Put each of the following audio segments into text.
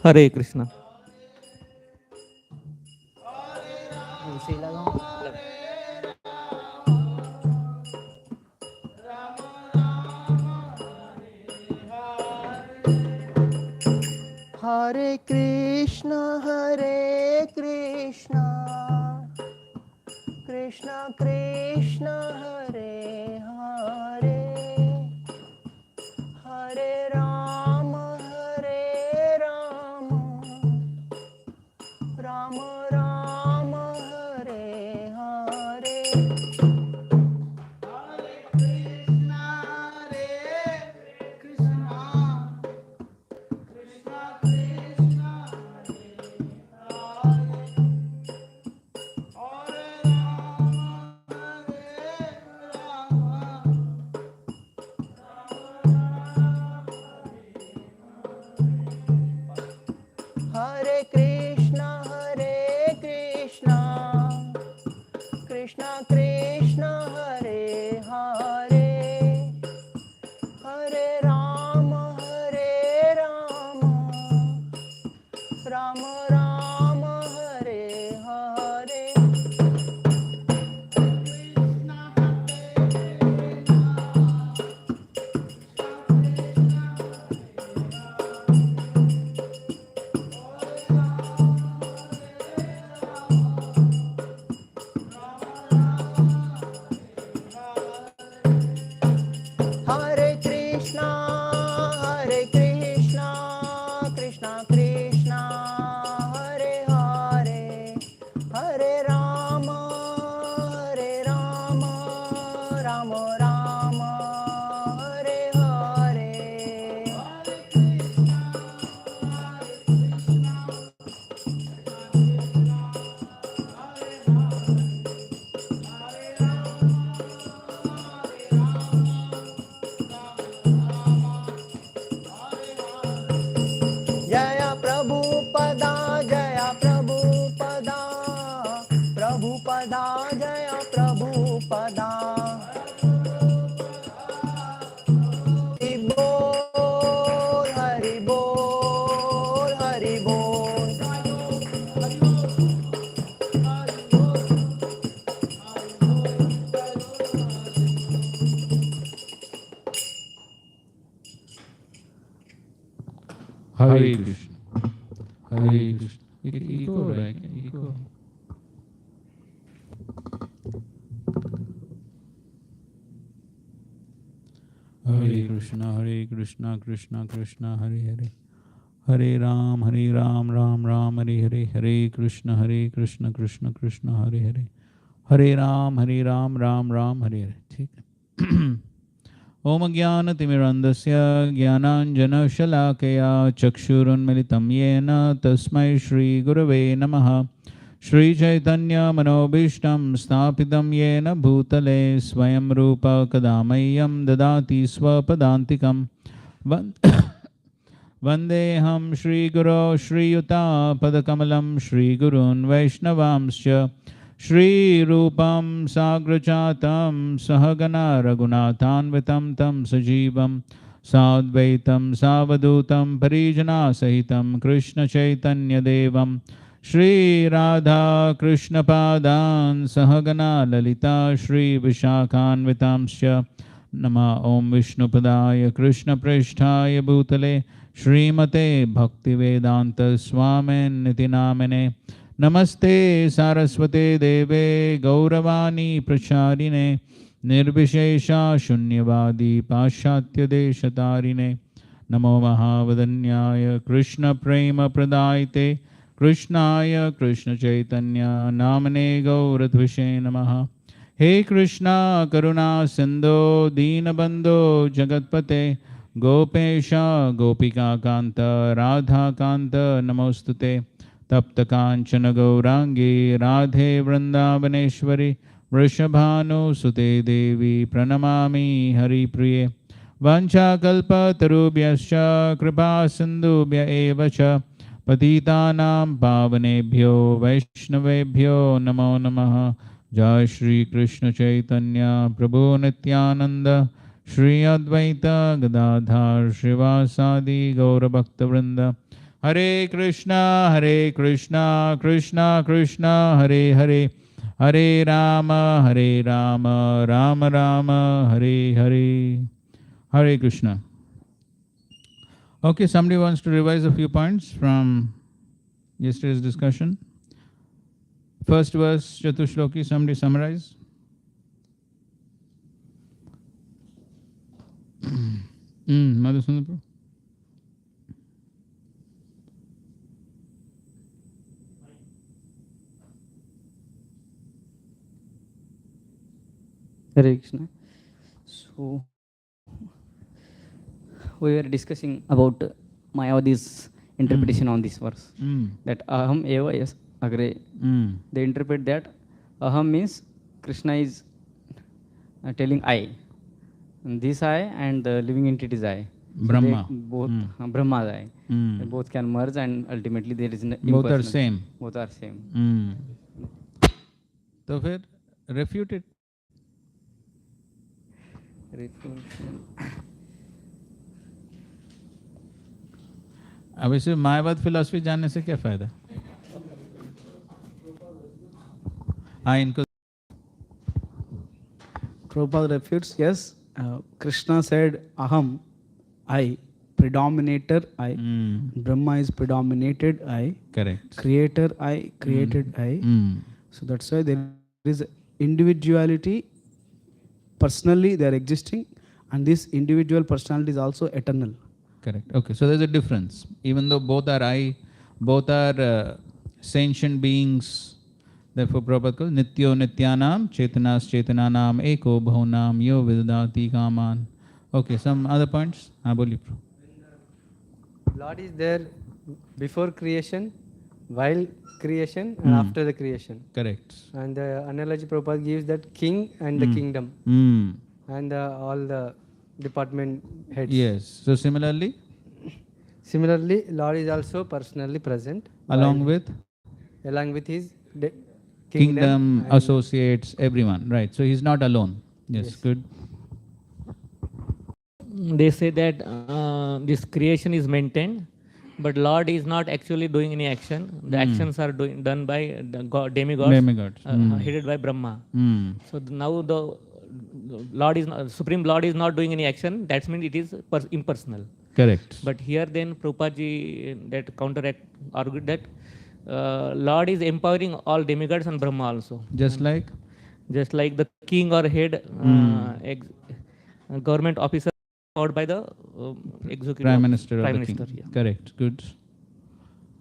हरे कृष्णा। इसे लगाऊं? हरे कृष्णा कृष्णा कृष्णा हरे हरे, हरे राम राम राम हरे हरे। हरे कृष्णा कृष्णा कृष्णा हरे हरे, हरे राम राम राम हरे हरे। हरे कृष्णा कृष्णा कृष्णा हरे हरे, हरे राम राम राम हरे हरे। जय प्रभुपदा जय प्रभुपदा, प्रभुपदा जय प्रभुपदा। हरि बोल हरि बोल। हरे कृष्ण हरे कृष्ण। इको हो रहा है क्या? इको। हरे कृष्णा कृष्णा कृष्णा हरे हरे, हरे राम राम राम हरे हरे, हरे कृष्ण कृष्ण कृष्ण हरे हरे, हरे राम राम राम हरे हरे। ठीक है। ओम ज्ञानतिमिरन्धस्य ज्ञानाञ्जनशलाकया चक्षुरुन्मिलितं येन तस्मै श्रीगुरवे नमः। श्रीचैतन्यमनोभीष्टं स्थापितं येन भूतले स्वयं रूप कदा मह्यं ददाति स्वपदान्तिकं। वन्देऽहं श्रीगुरो श्रीयुतापदकमलं श्रीगुरून् वैष्णवांश्च श्रीरूपं साग्रजातं सहगना रघुनाथान्वितं तं सजीवं साद्वैतं सावधूतं परिजनासहितं कृष्णचैतन्यदेवं श्रीराधाकृष्णपादान् सहगना ललिता श्रीविशाखान्वितांश्च नमः। ओं विष्णुपदाय कृष्णप्रेष्ठाय भूतले श्रीमते भक्तिवेदांत स्वामिनिति नामिने नमस्ते सारस्वते देवे गौरवाणी प्रचारिणे निर्विशेषा शून्यवादी पाश्चात्यदेशतारिणे नमो महावदन्याय कृष्ण प्रेम प्रदायते कृष्णाय कृष्ण चैतन्य नामने गौरध्विषे नमः। हे कृष्णा करुणा सिंधो दीनबंधो जगतपते गोपेश गोपिकाकांत राधाकांत नमोस्तुते। तप्त कांचन गौरांगी राधे वृंदावनेश्वरी वृषभानुसुते देवी प्रणमामि हरिप्रिये। वाञ्छाकल्पतरुभ्यश्च कृपा सिन्धुभ्य एव च पतितानां पावनेभ्यो वैष्णवेभ्यो नमो नमः। जय श्री कृष्ण चैतन्य प्रभु Nityanand Shri Advaita Gadadhar श्रीवासादि गौरभक्तवृंद। Hare Krishna, Krishna Krishna, Hare Hare, Hare Rama, Rama Rama, Hare Hare. Hare Krishna. Okay, somebody wants to revise a few points from yesterday's discussion. First verse, Chatushloki, somebody summarize. Madhusudana. Hare Krishna. So we were discussing about Mayavadi's interpretation on this verse. That aham eva yes agre. They interpret that aham means Krishna is telling I. And this I and the living entity is I. Brahma. So both Brahma is I. They both can merge and ultimately there is an both are same. Both are same. So फिर refute it. अब इसे मायावाद philosophy जानने से क्या फायदा? हाँ इनको Prabhupada refutes, yes, Krishna said aham, I, predominator I, Brahma is predominated I, correct, creator I, created I. So that's why there is individuality, personally they are existing, and this individual personality is also eternal. Correct. Okay, so there's a difference. Even though both are I, both are sentient beings. Therefore, Prabhupada calls Nityo Nityanam, Chetanas Chetananam, Eko Bhunam, Yo Vidati Kaman. Okay, some other points? Boli. Lord is there before creation, while creation, and after the creation. Correct. And the analogy Prabhupada gives that king and the kingdom, and all the department heads. Yes. So similarly, Lord is also personally present along with his kingdom associates, everyone. Right. So he's not alone. Yes. Good. They say that this creation is maintained, but Lord is not actually doing any action. The actions are done by the demigods. Headed by Brahma. So now the Lord is not, Supreme Lord is not doing any action. That means it is impersonal. Correct. But here then Prabhupada that argued that Lord is empowering all demigods and Brahma also. Just like the king or head government officer powered by the executive Prime Minister Prime of the Minister. king. Yeah. Correct. Good.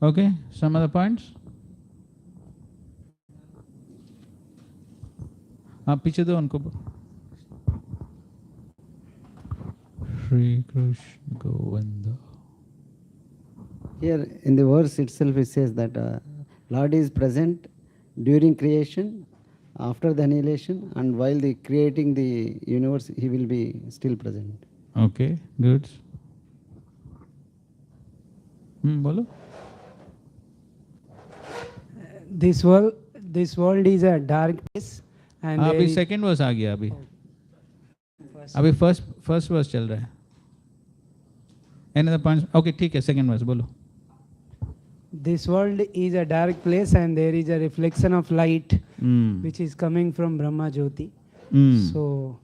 Okay. Some other points? पीछे दो उनको. Shri Krishna Govinda. Here in the verse itself it says that Lord is present during creation, after the annihilation, and while the creating the universe, he will be still present. Okay, good. Bolo. This world is a dark place, and अभी second verse आ गया अभी first verse चल रहा है. Another point. Okay, ठीक है, second verse बोलो. This world is a dark place, and there is a reflection of light which is coming from Brahma Jyoti. So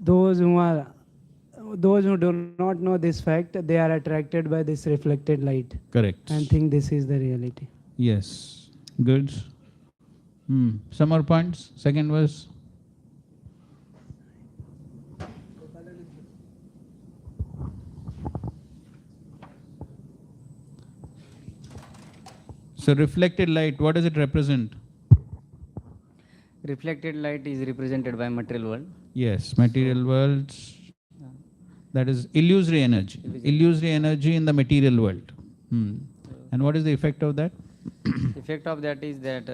those who do not know this fact, they are attracted by this reflected light. Correct. And think this is the reality. Yes. Good. Some more points. Second verse. So reflected light, what does it represent? Reflected light is represented by material world. Yes, material world. That is illusory energy. Illusory energy in the material world. And what is the effect of that? Effect of that is that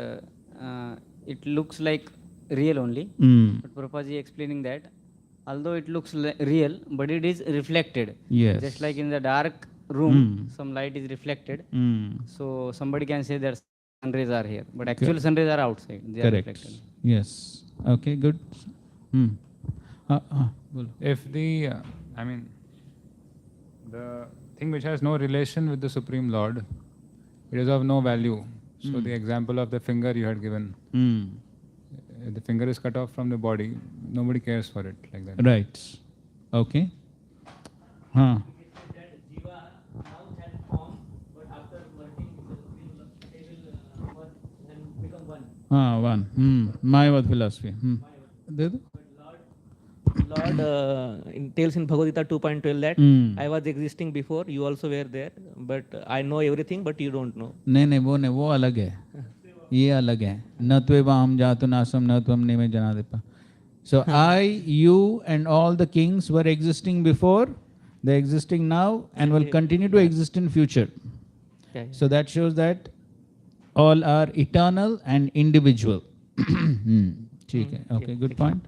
it looks like real only. But Prabhupada explaining that although it looks real, but it is reflected. Yes. Just like in the dark room, some light is reflected. So somebody can say that sun rays are here, but actual sun rays are outside. They are Correct. reflected. Yes. Okay, good. If the, the thing which has no relation with the Supreme Lord, it is of no value. So the example of the finger you had given, the finger is cut off from the body, nobody cares for it like that. Right. Okay. Huh. One. Mayavad philosophy. दे दो. Lord tells in Bhagavad Gita 2.12 that I was existing before, you also were there, but I know everything, but you don't know. नहीं वो अलग है. ये अलग है. न त्वेवा हम जातु नासम न त्वम नेमे जनादिपा. So I, you and all the kings were existing before, they're existing now and will continue to exist in future. So that shows that all are eternal and individual. ठीक है. Okay, good point.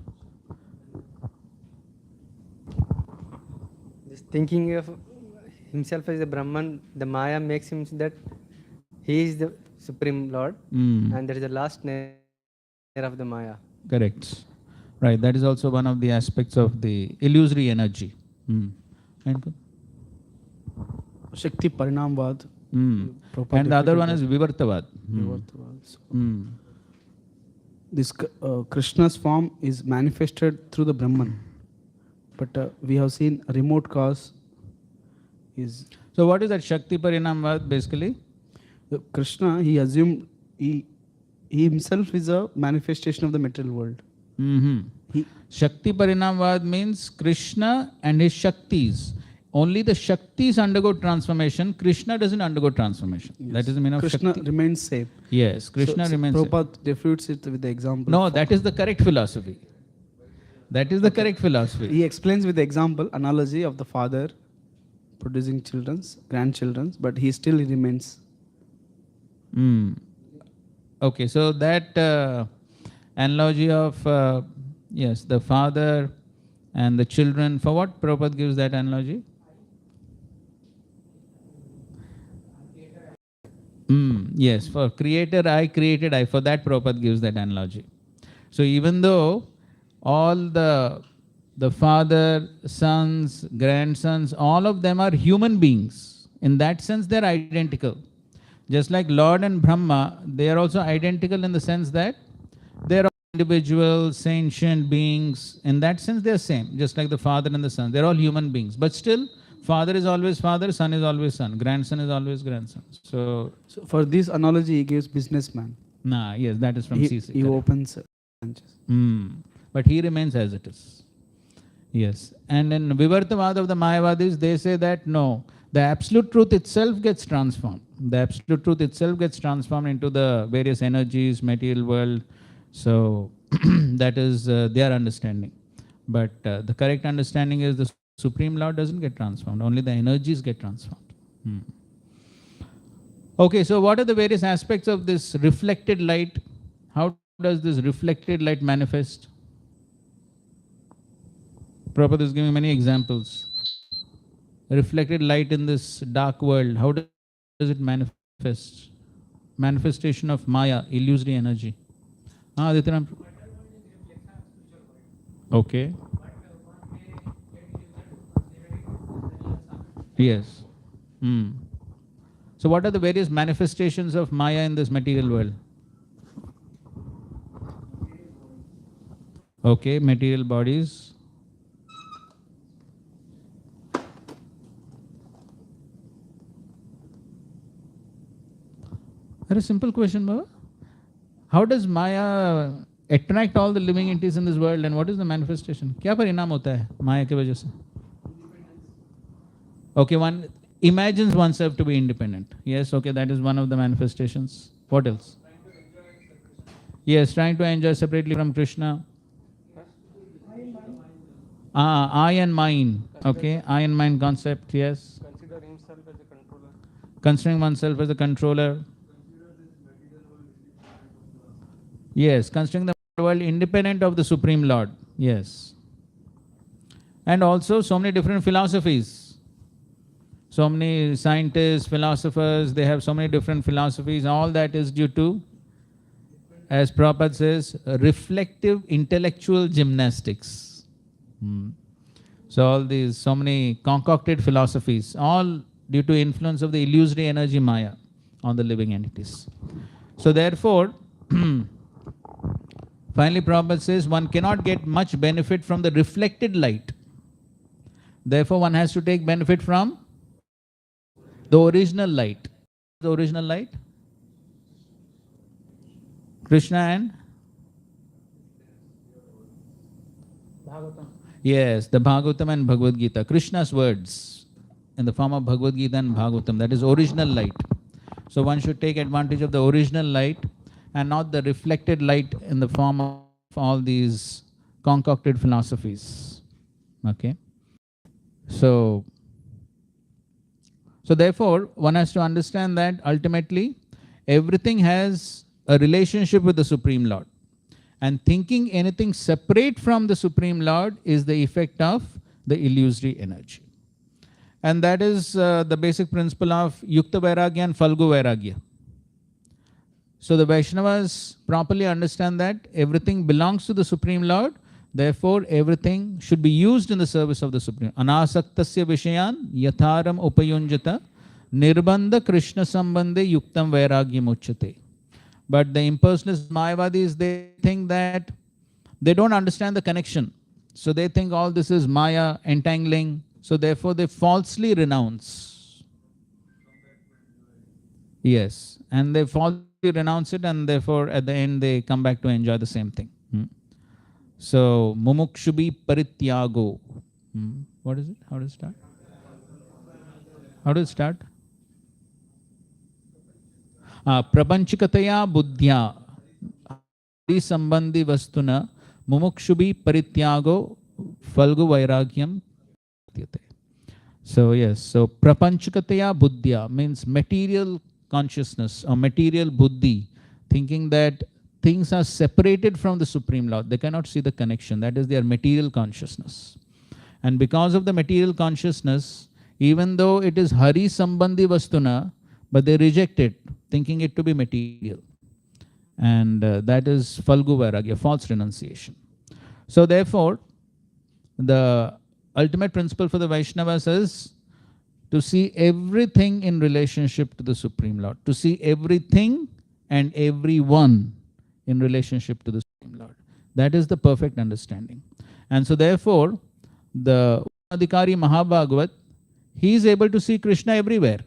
Just thinking of himself as a Brahman, the Maya makes him that he is the Supreme Lord, and there is the last layer of the Maya. Correct. Right, that is also one of the aspects of the illusory energy. Shakti Parinamvad. And the other one is Vivartavad. This Krishna's form is manifested through the Brahman. But we have seen a remote cause is... So what is that Shakti Parinamvad basically? Krishna, he assumed he himself is a manifestation of the material world. Shakti Parinamvad means Krishna and his Shaktis. Only the Shaktis undergo transformation. Krishna doesn't undergo transformation. Yes. That is the meaning of Krishna Shakti. Remains same. Yes, Krishna remains same. Prabhupada refutes it with the example. No, that is the correct philosophy. That is the correct philosophy. He explains with the example, analogy of the father producing grandchildren, but he still remains. Okay, so that analogy of, yes, the father and the children, for what Prabhupada gives that analogy? Yes, for creator I, created I, for that Prabhupada gives that analogy. So even though all the father, sons, grandsons, all of them are human beings, in that sense they are identical. Just like Lord and Brahma, they are also identical in the sense that they are individual, sentient beings. In that sense, they are same, just like the father and the son. They are all human beings. But still, father is always father, son is always son, grandson is always grandson. So for this analogy, he gives businessman. Yes, that is from CC. He opens branches. But he remains as it is. Yes. And in Vivartavad of the Mayavadis, they say that no, the absolute truth itself gets transformed. The absolute truth itself gets transformed into the various energies, material world. So that is their understanding. But the correct understanding is the Supreme Lord doesn't get transformed. Only the energies get transformed. Okay, so what are the various aspects of this reflected light? How does this reflected light manifest? Prabhupada is giving many examples. Reflected light in this dark world, how does it manifest? Manifestation of Maya, illusory energy. Adityanam. Okay. Yes. So what are the various manifestations of Maya in this material world? Okay, material bodies. Very simple question, Baba. How does Maya attract all the living entities in this world, and what is the manifestation? क्या परिणाम होता है Maya की वजह से? Okay, one imagines oneself to be independent. Yes, okay, that is one of the manifestations. What else? Yes, trying to enjoy separately from Krishna. I and mine. Okay, I and mine concept. Yes. Consider himself as a controller. Considering oneself as a controller. Yes, considering the world independent of the Supreme Lord. Yes. And also so many different philosophies. So many scientists, philosophers, they have so many different philosophies. All that is due to, as Prabhupada says, reflective intellectual gymnastics. So all these, so many concocted philosophies, all due to influence of the illusory energy Maya on the living entities. So therefore, finally Prabhupada says one cannot get much benefit from the reflected light. Therefore, one has to take benefit from the original light. The original light? Krishna and? Yes, the Bhagavatam and Bhagavad Gita. Krishna's words in the form of Bhagavad Gita and Bhagavatam. That is original light. So one should take advantage of the original light and not the reflected light in the form of all these concocted philosophies. Okay? So therefore, one has to understand that ultimately everything has a relationship with the Supreme Lord. And thinking anything separate from the Supreme Lord is the effect of the illusory energy. And that is the basic principle of Yukta Vairagya and Falgu Vairagya. So the Vaishnavas properly understand that everything belongs to the Supreme Lord, therefore everything should be used in the service of the Supreme. Anasaktasya Vishayan Yatharam Upayunjata Nirbandha Krishna Sambandhe Yuktam Vairagya Muchyate. But the impersonalist Mayavadis, they think that they don't understand the connection. So they think all this is Maya, entangling. So therefore they falsely renounce. Yes. And they falsely renounce it, and therefore at the end they come back to enjoy the same thing. So, mumukshubi parityago. What is it? How does it start? How does it start? Prapanchikataya buddhya sambandhi vastuna mumukshubi parityago falgu vairagyam. So yes, so prapanchikataya buddhya means material consciousness or material buddhi, thinking that things are separated from the Supreme Lord. They cannot see the connection. That is their material consciousness. And because of the material consciousness, even though it is Hari Sambandhi Vastuna, but they reject it, thinking it to be material. And that is Falgu Vairagya, false renunciation. So therefore, the ultimate principle for the Vaishnavas is to see everything in relationship to the Supreme Lord, to see everything and everyone in relationship to the Supreme Lord. That is the perfect understanding. And so therefore, the Adhikari Mahabhagavat, he is able to see Krishna everywhere.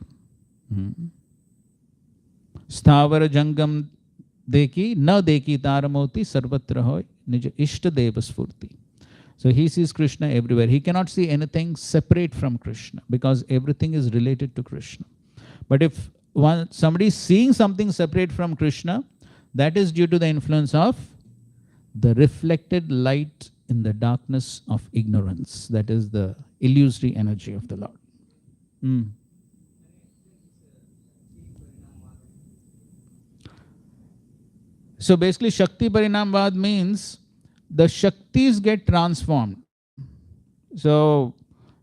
Sthavara Jangam Deki, na Deki Taramoti Sarvatra Hoy Nija Ishta Deva Sfurti. So he sees Krishna everywhere. He cannot see anything separate from Krishna because everything is related to Krishna. But if somebody is seeing something separate from Krishna, that is due to the influence of the reflected light in the darkness of ignorance. That is the illusory energy of the Lord. So basically, Shakti Parinamvad means the Shaktis get transformed. So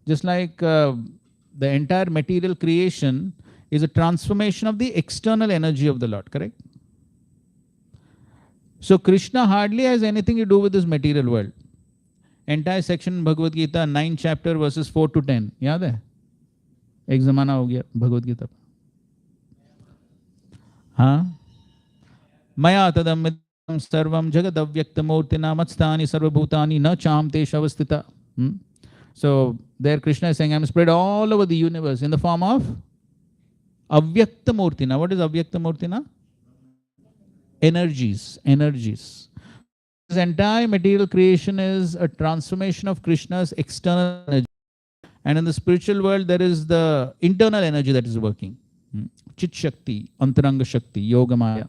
just like the entire material creation is a transformation of the external energy of the Lord, correct? So Krishna hardly has anything to do with this material world. Entire section in Bhagavad Gita, 9 chapter verses 4 to 10. याद है? एक ज़माना हो गया भगवद गीता पर. हाँ? मया तदमिदं सर्वं जगदव्यक्तमूर्तिना मत्स्थानि सर्वभूतानि न चाम तेषु अवस्थिता. So there Krishna is saying, I am spread all over the universe in the form of avyaktamurtina. What is avyaktamurtina? Energies. This entire material creation is a transformation of Krishna's external energy. And in the spiritual world, there is the internal energy that is working. Chit Shakti, Antaranga Shakti, Yoga Maya.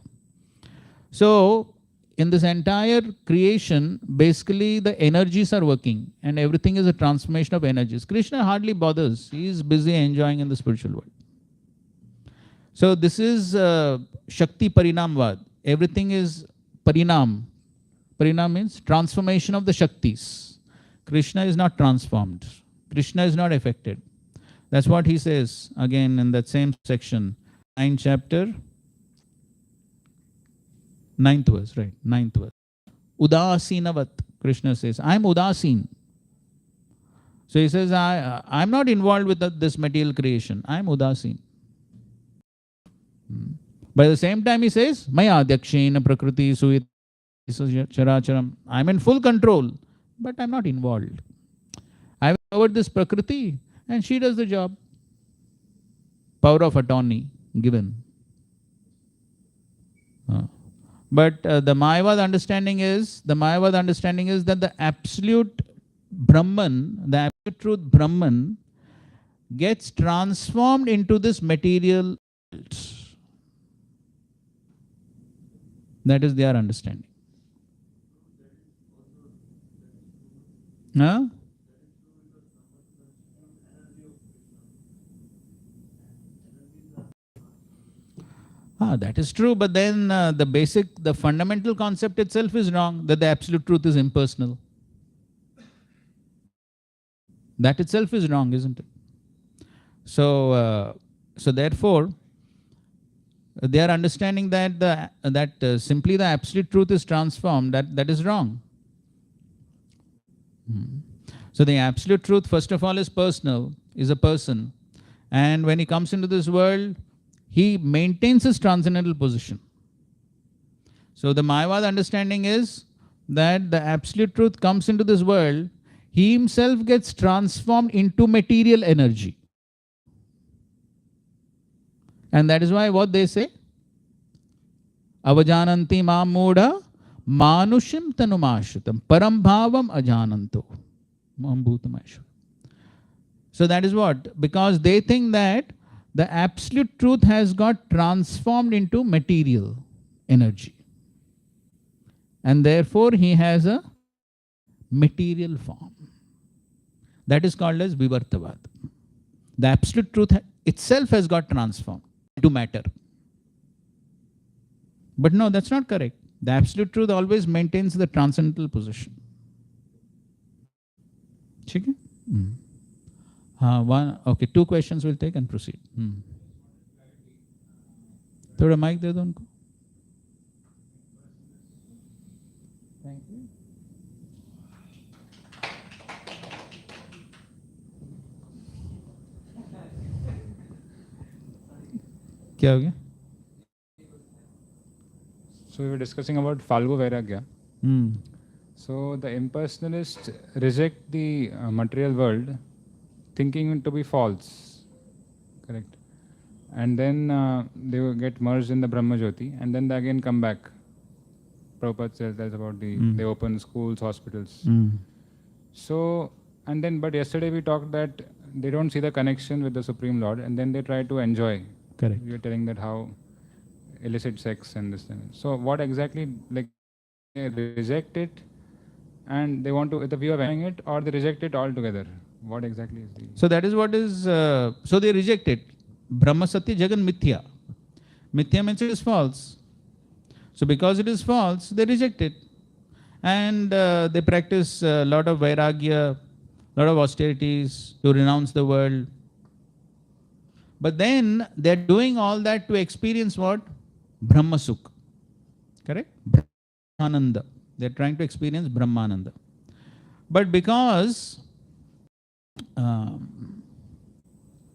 So, in this entire creation, basically the energies are working and everything is a transformation of energies. Krishna hardly bothers. He is busy enjoying in the spiritual world. So, this is Shakti Parinamvad. Everything is Parinam. Parinam means transformation of the Shaktis. Krishna is not transformed. Krishna is not affected. That's what he says again in that same section, 9 chapter, 9th verse, right? 9th verse. Udasinavat, Krishna says, I am Udasin. So he says, I'm not involved with this material creation. I'm udasin. But at the same time, he says, Maya Adhyakshena Prakriti Suyat Characharam. I'm in full control, but I'm not involved. I've covered this Prakriti and she does the job. Power of attorney given. But the Mayavad understanding is that the absolute Brahman, the absolute truth Brahman, gets transformed into this material world. That is their understanding. Huh? That is true, but then the fundamental concept itself is wrong, that the absolute truth is impersonal. That itself is wrong, isn't it? So therefore, they are understanding that simply the absolute truth is transformed. That is wrong. So the absolute truth, first of all, is personal, is a person, and when he comes into this world, he maintains his transcendental position. So the Mayavad understanding is that the absolute truth comes into this world, he himself gets transformed into material energy. And that is why what they say? Avajananti mam mudha manushim tanumashritam param bhavam ajananto mambhutamashra. So that is what? Because they think that the absolute truth has got transformed into material energy. And therefore he has a material form. That is called as Vivartavad. The absolute truth itself has got transformed into matter. But no, that's not correct. The absolute truth always maintains the transcendental position. Okay? Okay, 2 questions we'll take and proceed. थोड़ा mic दे दो उनको. Thank you. क्या हो गया? So we were discussing about Falgu Vairagya. So the impersonalists reject the material world, thinking it to be false. Correct. And then they will get merged in the Brahma Jyoti, and then they again come back. Prabhupada says that's about they open schools, hospitals. So, and then, but yesterday we talked that they don't see the connection with the Supreme Lord, and then they try to enjoy. Correct. We were telling that how illicit sex and this thing. So what exactly, like, they reject it and they want to, with the view of enjoying it, or they reject it altogether? What exactly is the... So that is what is, so they reject it. Brahma Satya Jagan Mithya. Mithya means it is false. So because it is false, they reject it. And they practice a lot of vairagya, lot of austerities to renounce the world. But then they're doing all that to experience what? Brahma Sukha. Correct? Brahmananda. They're trying to experience Brahmananda. But because,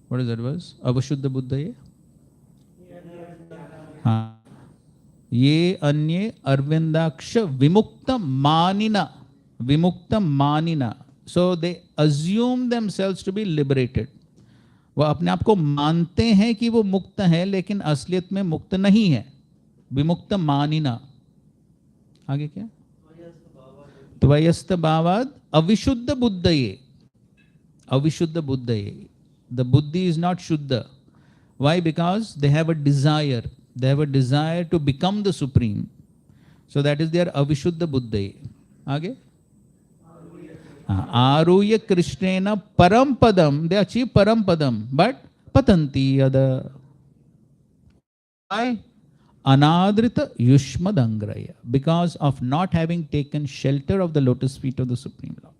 what is that verse? Avashuddha Buddhaye? Ye anye arvindaksha vimukta manina. Vimukta manina. So they assume themselves to be liberated. वो अपने आप को मानते हैं कि वो मुक्त है, लेकिन असलियत में मुक्त नहीं है. विमुक्त मानिना. आगे क्या? त्वयस्त भावाद अविशुद्ध बुद्धये. Avishuddha buddhaye. The buddhi is not shuddha. Why? Because they have a desire. They have a desire to become the supreme. So that is their avishuddha buddhaye. Aage? Aruya Krishnena Parampadam. They achieve Parampadam. But Patanti Yada. Why? Anadrita Yushmadangraya. Because of not having taken shelter of the lotus feet of the Supreme Lord.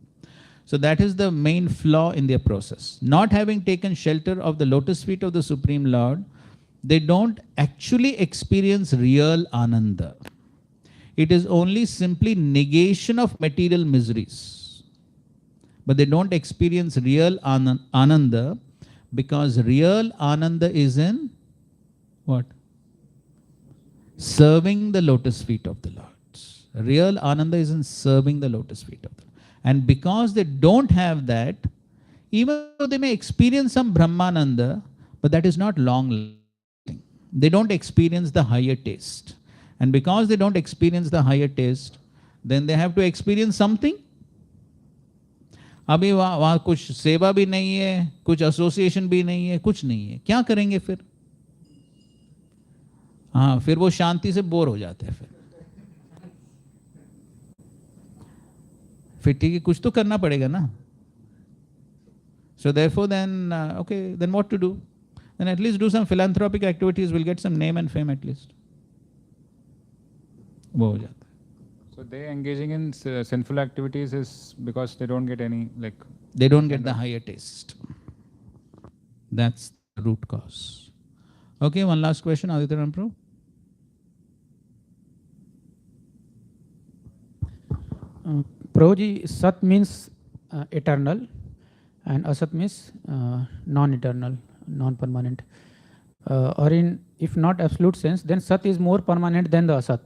So that is the main flaw in their process. Not having taken shelter of the lotus feet of the Supreme Lord, they don't actually experience real Ananda. It is only simply negation of material miseries. but they don't experience real Ananda, because real Ananda is in what? Serving the lotus feet of the Lord. Real Ananda is in serving the lotus feet of the Lord. And because they don't have that, even though they may experience some Brahmananda, but that is not long lasting. They don't experience the higher taste. And because they don't experience the higher taste, then they have to experience something. अभी वहाँ कुछ सेवा भी नहीं है, कुछ association भी नहीं है, कुछ नहीं है, क्या करेंगे फिर? हाँ, फिर वो शांति से बोर हो जाते हैं फिर ठीक है, कुछ तो करना पड़ेगा ना. So therefore then, okay, then what to do? Then at least do some philanthropic activities, we'll get some name and fame at least. वो हो जाता है. So they engaging in sinful activities is because they don't get any, like... They don't get the higher taste. That's the root cause. Okay, one last question, Aditya Ramprabhu. Prabhuji, Sat means eternal and Asat means non-eternal, non-permanent. Or in, if not absolute sense, then Sat is more permanent than the Asat,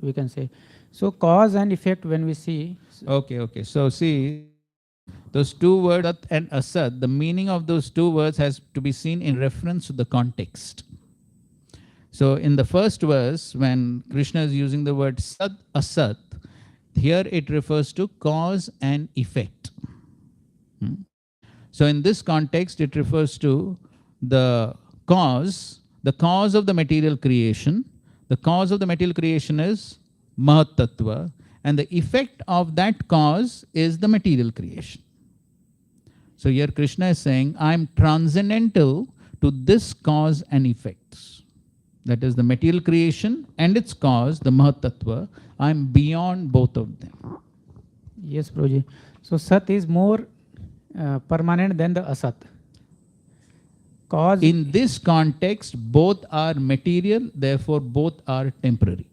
we can say. So cause and effect when we see... Okay. So see, those two words, Sat and Asat, the meaning of those two words has to be seen in reference to the context. So in the first verse, when Krishna is using the word Sat, Asat, here it refers to cause and effect. So in this context, it refers to the cause of the material creation. The cause of the material creation is Mahat Tattva, and the effect of that cause is the material creation. So here Krishna is saying, I am transcendental to this cause and effects. That is the material creation and its cause, the Mahat Tattva. I am beyond both of them. Yes, Prabhuji. So Sat is more permanent than the Asat. Cause... In this context, both are material, therefore both are temporary.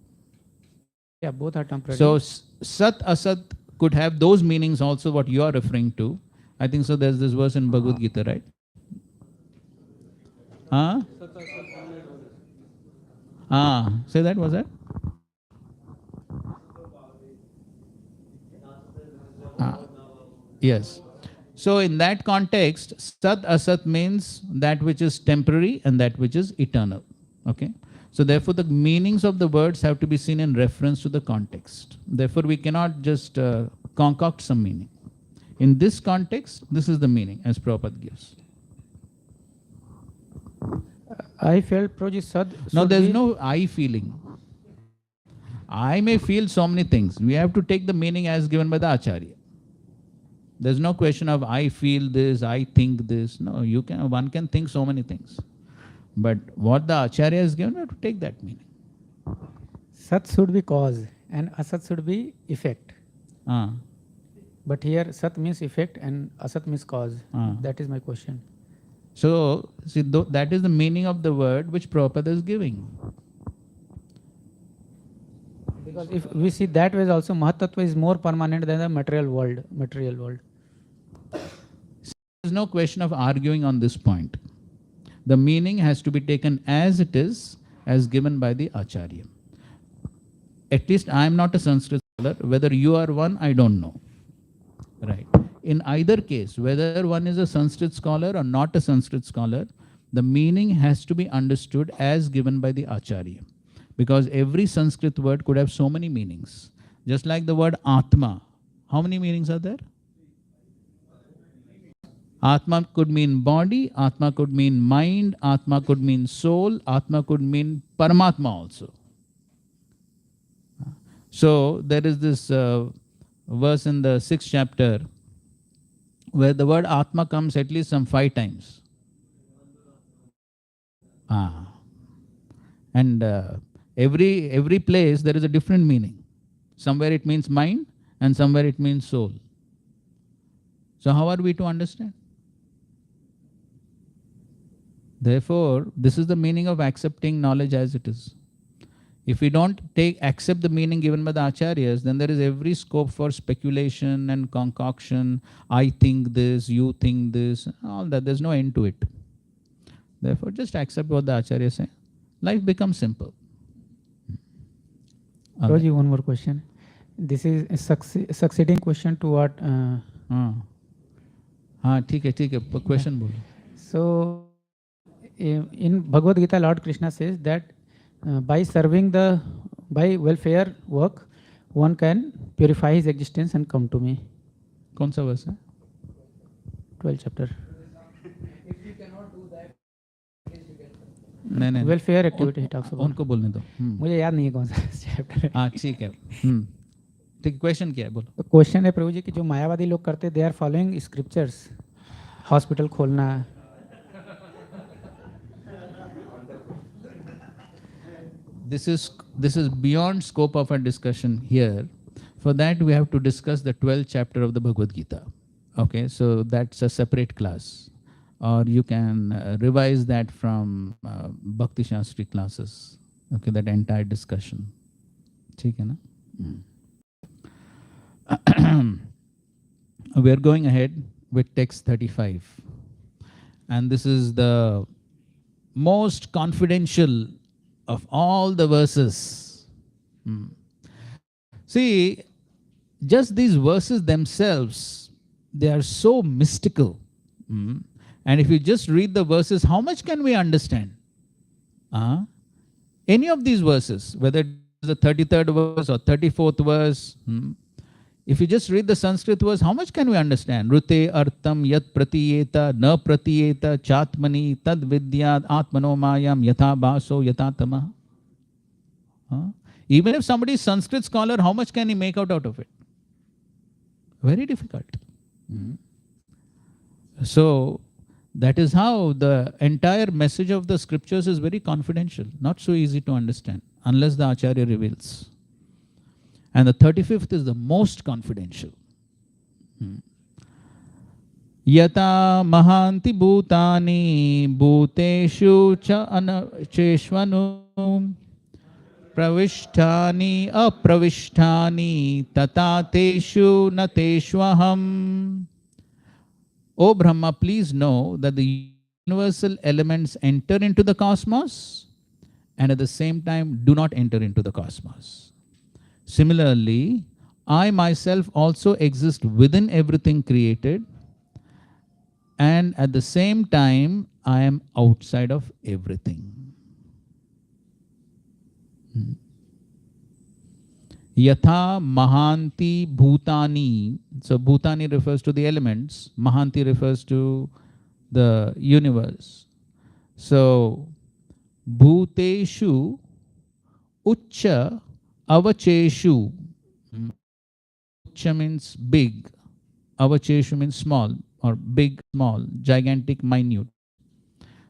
Yeah, both are temporary. So Sat, Asat could have those meanings also, what you are referring to. I think so there's this verse in Bhagavad Gita, right? Say that, was that? Yes. So in that context, Sat, Asat means that which is temporary and that which is eternal. Okay. So therefore the meanings of the words have to be seen in reference to the context. Therefore we cannot just concoct some meaning. In this context, this is the meaning as Prabhupada gives. I felt Prabhuji Sat... Now there's no I feeling. I may feel so many things. We have to take the meaning as given by the Acharya. There's no question of I feel this, I think this. No, one can think so many things. But what the Acharya has given, we have to take that meaning. Sat should be cause and Asat should be effect. But here Sat means effect and Asat means cause. That is my question. So, see, that is the meaning of the word which Prabhupada is giving. Because if we see that way also, Mahat Tattva is more permanent than the material world. There is no question of arguing on this point. The meaning has to be taken as it is, as given by the Acharya. At least I am not a Sanskrit scholar. Whether you are one, I don't know. Right. In either case, whether one is a Sanskrit scholar or not a Sanskrit scholar, the meaning has to be understood as given by the Acharya. Because every Sanskrit word could have so many meanings. Just like the word Atma. How many meanings are there? Atma could mean body, Atma could mean mind, Atma could mean soul, Atma could mean Paramatma also. So there is this verse in the 6th chapter where the word Atma comes at least some 5 times. And every place there is a different meaning. Somewhere it means mind and somewhere it means soul. So how are we to understand? Therefore, this is the meaning of accepting knowledge as it is. If we don't accept the meaning given by the acharyas, then there is every scope for speculation and concoction. I think this, you think this, all that. There's no end to it. Therefore, just accept what the acharyas say. Life becomes simple. Prabhuji, one more question. This is a succeeding question to what. ठीक है question बोलो. So in Bhagavad Gita, Lord Krishna says that by welfare work, one can purify his existence and come to me. कौन सा verse है? 12th chapter. नहीं Welfare activity he talks about. उनको बोलने दो. मुझे याद नहीं है कौन सा चैप्टर. हाँ ठीक है. ठीक, क्वेश्चन क्या है बोलो. क्वेश्चन है प्रभु जी कि जो मायावादी लोग करते, they are following scriptures. Hospital खोलना. This is beyond scope of our discussion here. For that we have to discuss the 12th chapter of the Bhagavad Gita. Okay, so that's a separate class. Or you can revise that from Bhakti Shastri classes. Okay, that entire discussion. ठीक है ना? We are going ahead with text 35. And this is the most confidential of all the verses. See, just these verses themselves, they are so mystical. And if you just read the verses, how much can we understand? Any of these verses, whether it is the 33rd verse or 34th verse, if you just read the Sanskrit verse, how much can we understand? Rute artam yat pratiyeta na pratiyeta chatmani tad vidyad atmano mayam yatha baso yatha tama. Even if somebody is Sanskrit scholar, how much can he make out of it? Very difficult. So that is how the entire message of the scriptures is very confidential, not so easy to understand, unless the Acharya reveals. And the 35th is the most confidential. Yata mahanti bhutani bhuteshu cha anacheshvanu pravishtani apravishtani tatateshu nateshvaham. O Brahma, please know that the universal elements enter into the cosmos and at the same time do not enter into the cosmos. Similarly, I myself also exist within everything created, and at the same time, I am outside of everything. Yatha mahanti bhutani. So bhutani refers to the elements. Mahanti refers to the universe. So bhuteshu uccha avacheshu. Uccha means big. Avacheshu means small, or big, small, gigantic, minute.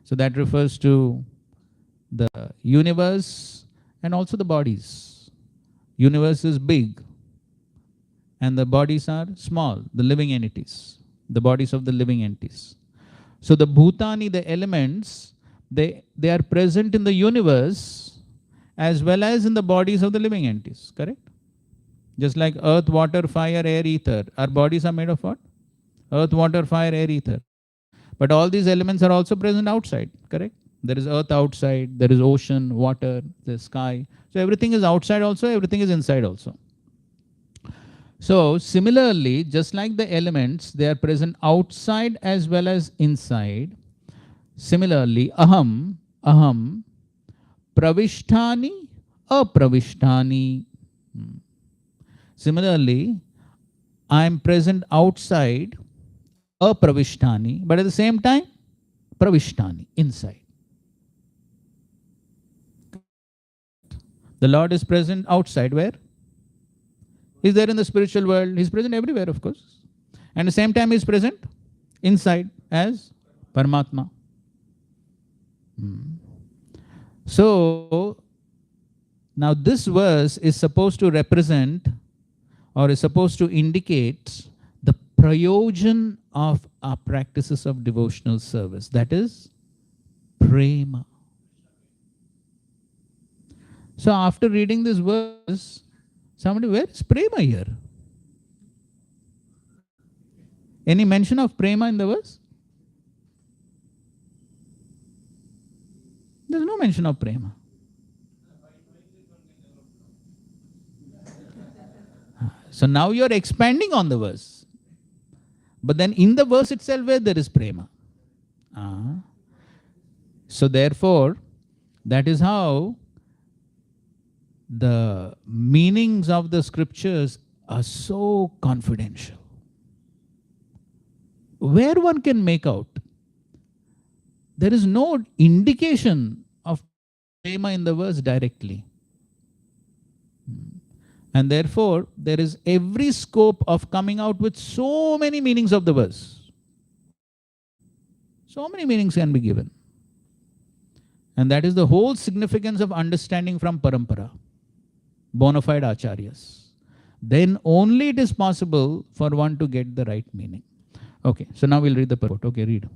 So that refers to the universe and also the bodies. Universe is big and the bodies are small, the living entities, the bodies of the living entities. So the bhutani, the elements, they are present in the universe as well as in the bodies of the living entities, correct? Just like earth, water, fire, air, ether. Our bodies are made of what? Earth, water, fire, air, ether. But all these elements are also present outside, correct? There is earth outside, there is ocean, water, the sky. So everything is outside also, everything is inside also. So similarly, just like the elements, they are present outside as well as inside. Similarly, aham, pravishtani, apravishtani. Similarly, I am present outside, apravishtani, but at the same time, pravishtani, inside. The Lord is present outside, where? He's there in the spiritual world. He's present everywhere, of course. And at the same time, he's present inside as Paramatma. So, now this verse is supposed to represent or is supposed to indicate the prayojan of our practices of devotional service. That is prema. So after reading this verse, somebody, where is prema here? Any mention of prema in the verse? There's no mention of prema. So now you're expanding on the verse. But then in the verse itself where there is prema. So therefore, that is how the meanings of the scriptures are so confidential. Where one can make out, there is no indication of prema in the verse directly. And therefore, there is every scope of coming out with so many meanings of the verse. So many meanings can be given. And that is the whole significance of understanding from parampara, bona fide acharyas. Then only it is possible for one to get the right meaning. Okay, so now we'll read the purport. Okay, read.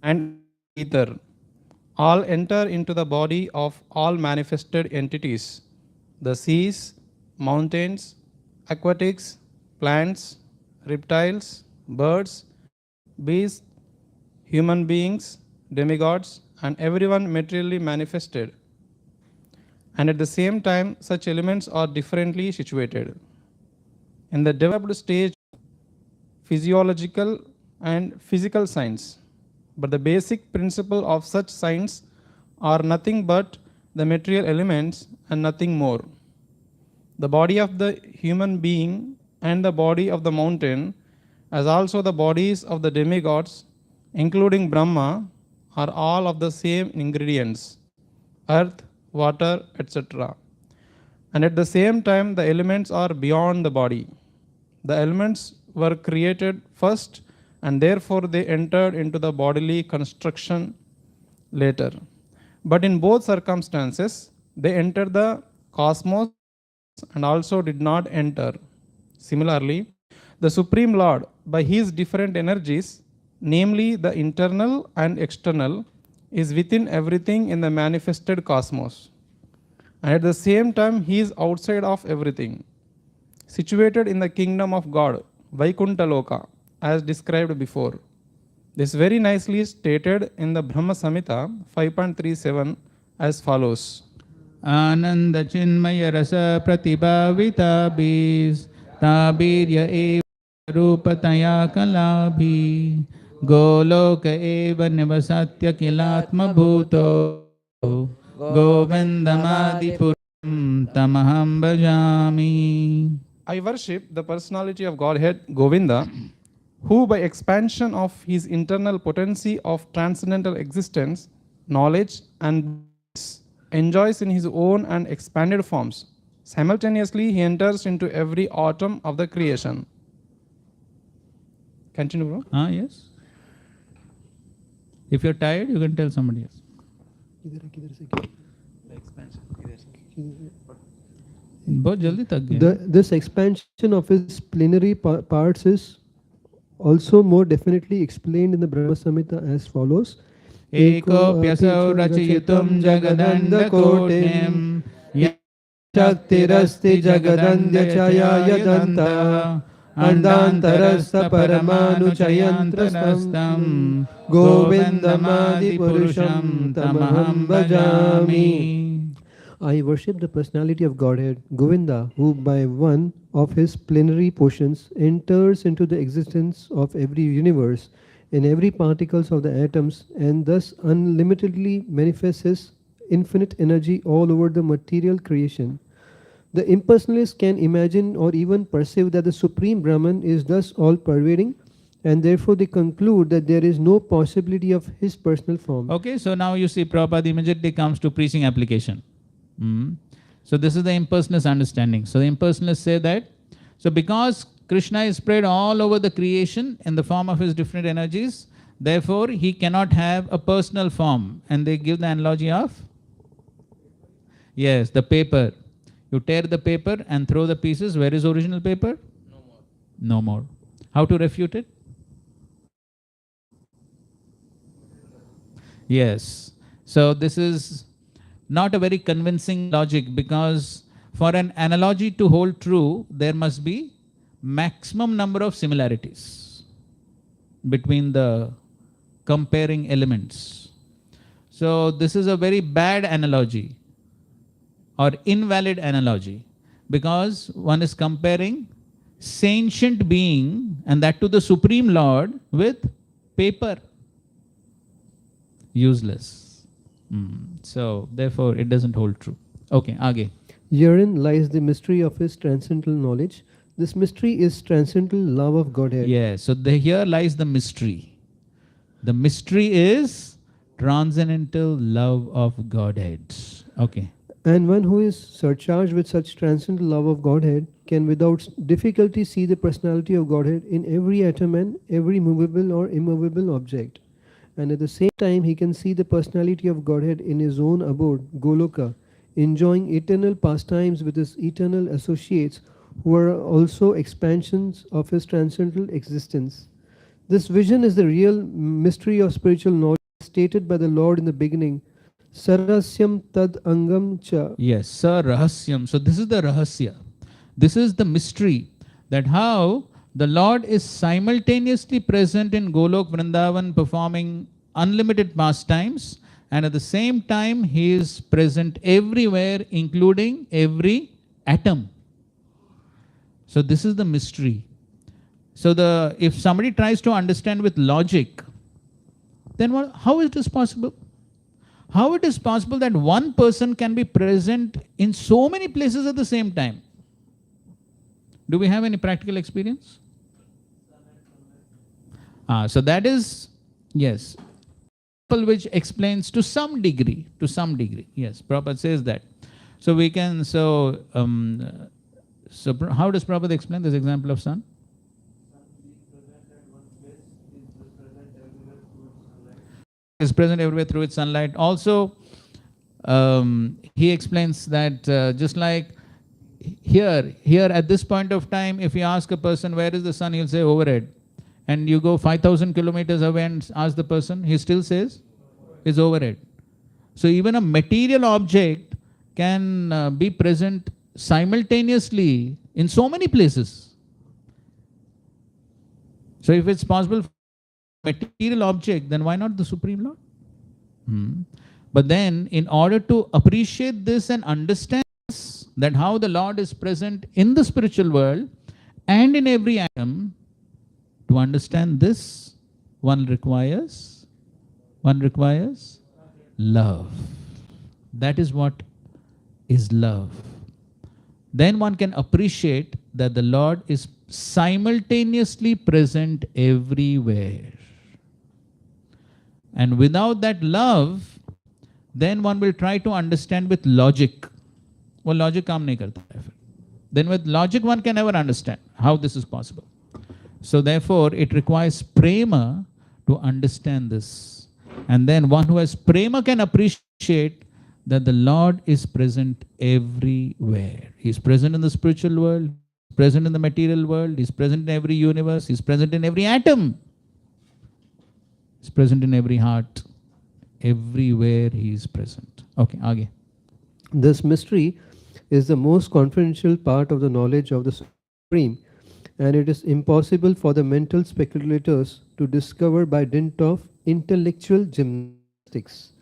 And ether all enter into the body of all manifested entities, the seas, mountains, aquatics, plants, reptiles, birds, beasts, human beings, demigods, and everyone materially manifested. And at the same time, such elements are differently situated. In the developed stage, physiological and physical science, but the basic principle of such science are nothing but the material elements and nothing more. The body of the human being and the body of the mountain, as also the bodies of the demigods, including Brahma, are all of the same ingredients, earth, water, etc. And at the same time, the elements are beyond the body. The elements were created first, and therefore they entered into the bodily construction later. But in both circumstances, they entered the cosmos and also did not enter. Similarly, the Supreme Lord, by his different energies, namely the internal and external, is within everything in the manifested cosmos. And at the same time, he is outside of everything, situated in the kingdom of God, Vaikuntha Loka, as described before. This is very nicely stated in the Brahma Samhita 5.37 as follows. Ananda chinmaya rasa pratibhavita bis tabirya eva rupataya kalabhi goloka eva nivasatya kilatma bhuto govindamadi puram tamaham bhajami. I worship the personality of Godhead, Govinda, who by expansion of his internal potency of transcendental existence, knowledge, and bliss, enjoys in his own and expanded forms. Simultaneously, he enters into every atom of the creation. Continue, bro. Yes. If you're tired, you can tell somebody else. बहुत जल्दी थक गए. This expansion of his plenary parts is also more definitely explained in the Brahma Samhita as follows. Eko pyasau rachayitum jagadandakotnim Shaktirasti jagadandya yadanta Andantarasta paramanuchayantrastam Govindamadi purusham tamaham bhajami. I worship the personality of Godhead, Govinda, who by one of his plenary portions enters into the existence of every universe and every particles of the atoms, and thus unlimitedly manifests his infinite energy all over the material creation. The impersonalists can imagine or even perceive that the Supreme Brahman is thus all-pervading, and therefore they conclude that there is no possibility of his personal form. Okay, so now you see Prabhupada immediately comes to preaching application. So this is the impersonalist understanding. So the impersonalists say that, so because Krishna is spread all over the creation in the form of his different energies, therefore he cannot have a personal form. And they give the analogy of, yes, the paper. You tear the paper and throw the pieces. Where is original paper? No more. No more. How to refute it? Yes. So this is not a very convincing logic, because for an analogy to hold true, there must be maximum number of similarities between the comparing elements. So this is a very bad analogy or invalid analogy, because one is comparing sentient being, and that to the Supreme Lord, with paper. Useless. So therefore it doesn't hold true. Okay, aage. Herein lies the mystery of his transcendental knowledge. This mystery is transcendental love of Godhead. Yeah, so here lies the mystery. The mystery is transcendental love of Godhead. Okay. And one who is surcharged with such transcendental love of Godhead can without difficulty see the personality of Godhead in every atom and every movable or immovable object. And at the same time, he can see the personality of Godhead in his own abode, Goloka, enjoying eternal pastimes with his eternal associates, who are also expansions of his transcendental existence. This vision is the real mystery of spiritual knowledge stated by the Lord in the beginning. Sarasyam tad angam cha. Yes, Sarahasyam. So this is the Rahasya. This is the mystery, that how the Lord is simultaneously present in Golok Vrindavan performing unlimited pastimes, and at the same time he is present everywhere, including every atom. So this is the mystery. So if somebody tries to understand with logic, then how is this possible? How it is possible that one person can be present in so many places at the same time? Do we have any practical experience? So that is, yes, which explains to some degree. Yes, Prabhupada says that. So we can, so how does Prabhupada explain this example of sun? Is present everywhere through its sunlight. Also, he explains that just like here at this point of time, if you ask a person where is the sun, he'll say overhead. And you go 5,000 kilometers away and ask the person, he still says it's overhead. So even a material object can be present simultaneously in so many places. So if it's possible for a material object, then why not the Supreme Lord? But then, in order to appreciate this and understand this, that how the Lord is present in the spiritual world and in every atom, to understand this, one requires love. That is what is love. Then one can appreciate that the Lord is simultaneously present everywhere. And without that love, then one will try to understand with logic. Well, logic काम नहीं करता है. Then with logic one can never understand how this is possible. So therefore, it requires prema to understand this. And then one who has prema can appreciate that the Lord is present everywhere. He is present in the spiritual world, present in the material world, He is present in every universe, He is present in every atom. He is present in every heart. Everywhere He is present. Okay, aage. This mystery is the most confidential part of the knowledge of the Supreme, and it is impossible for the mental speculators to discover by dint of intellectual gymnastics.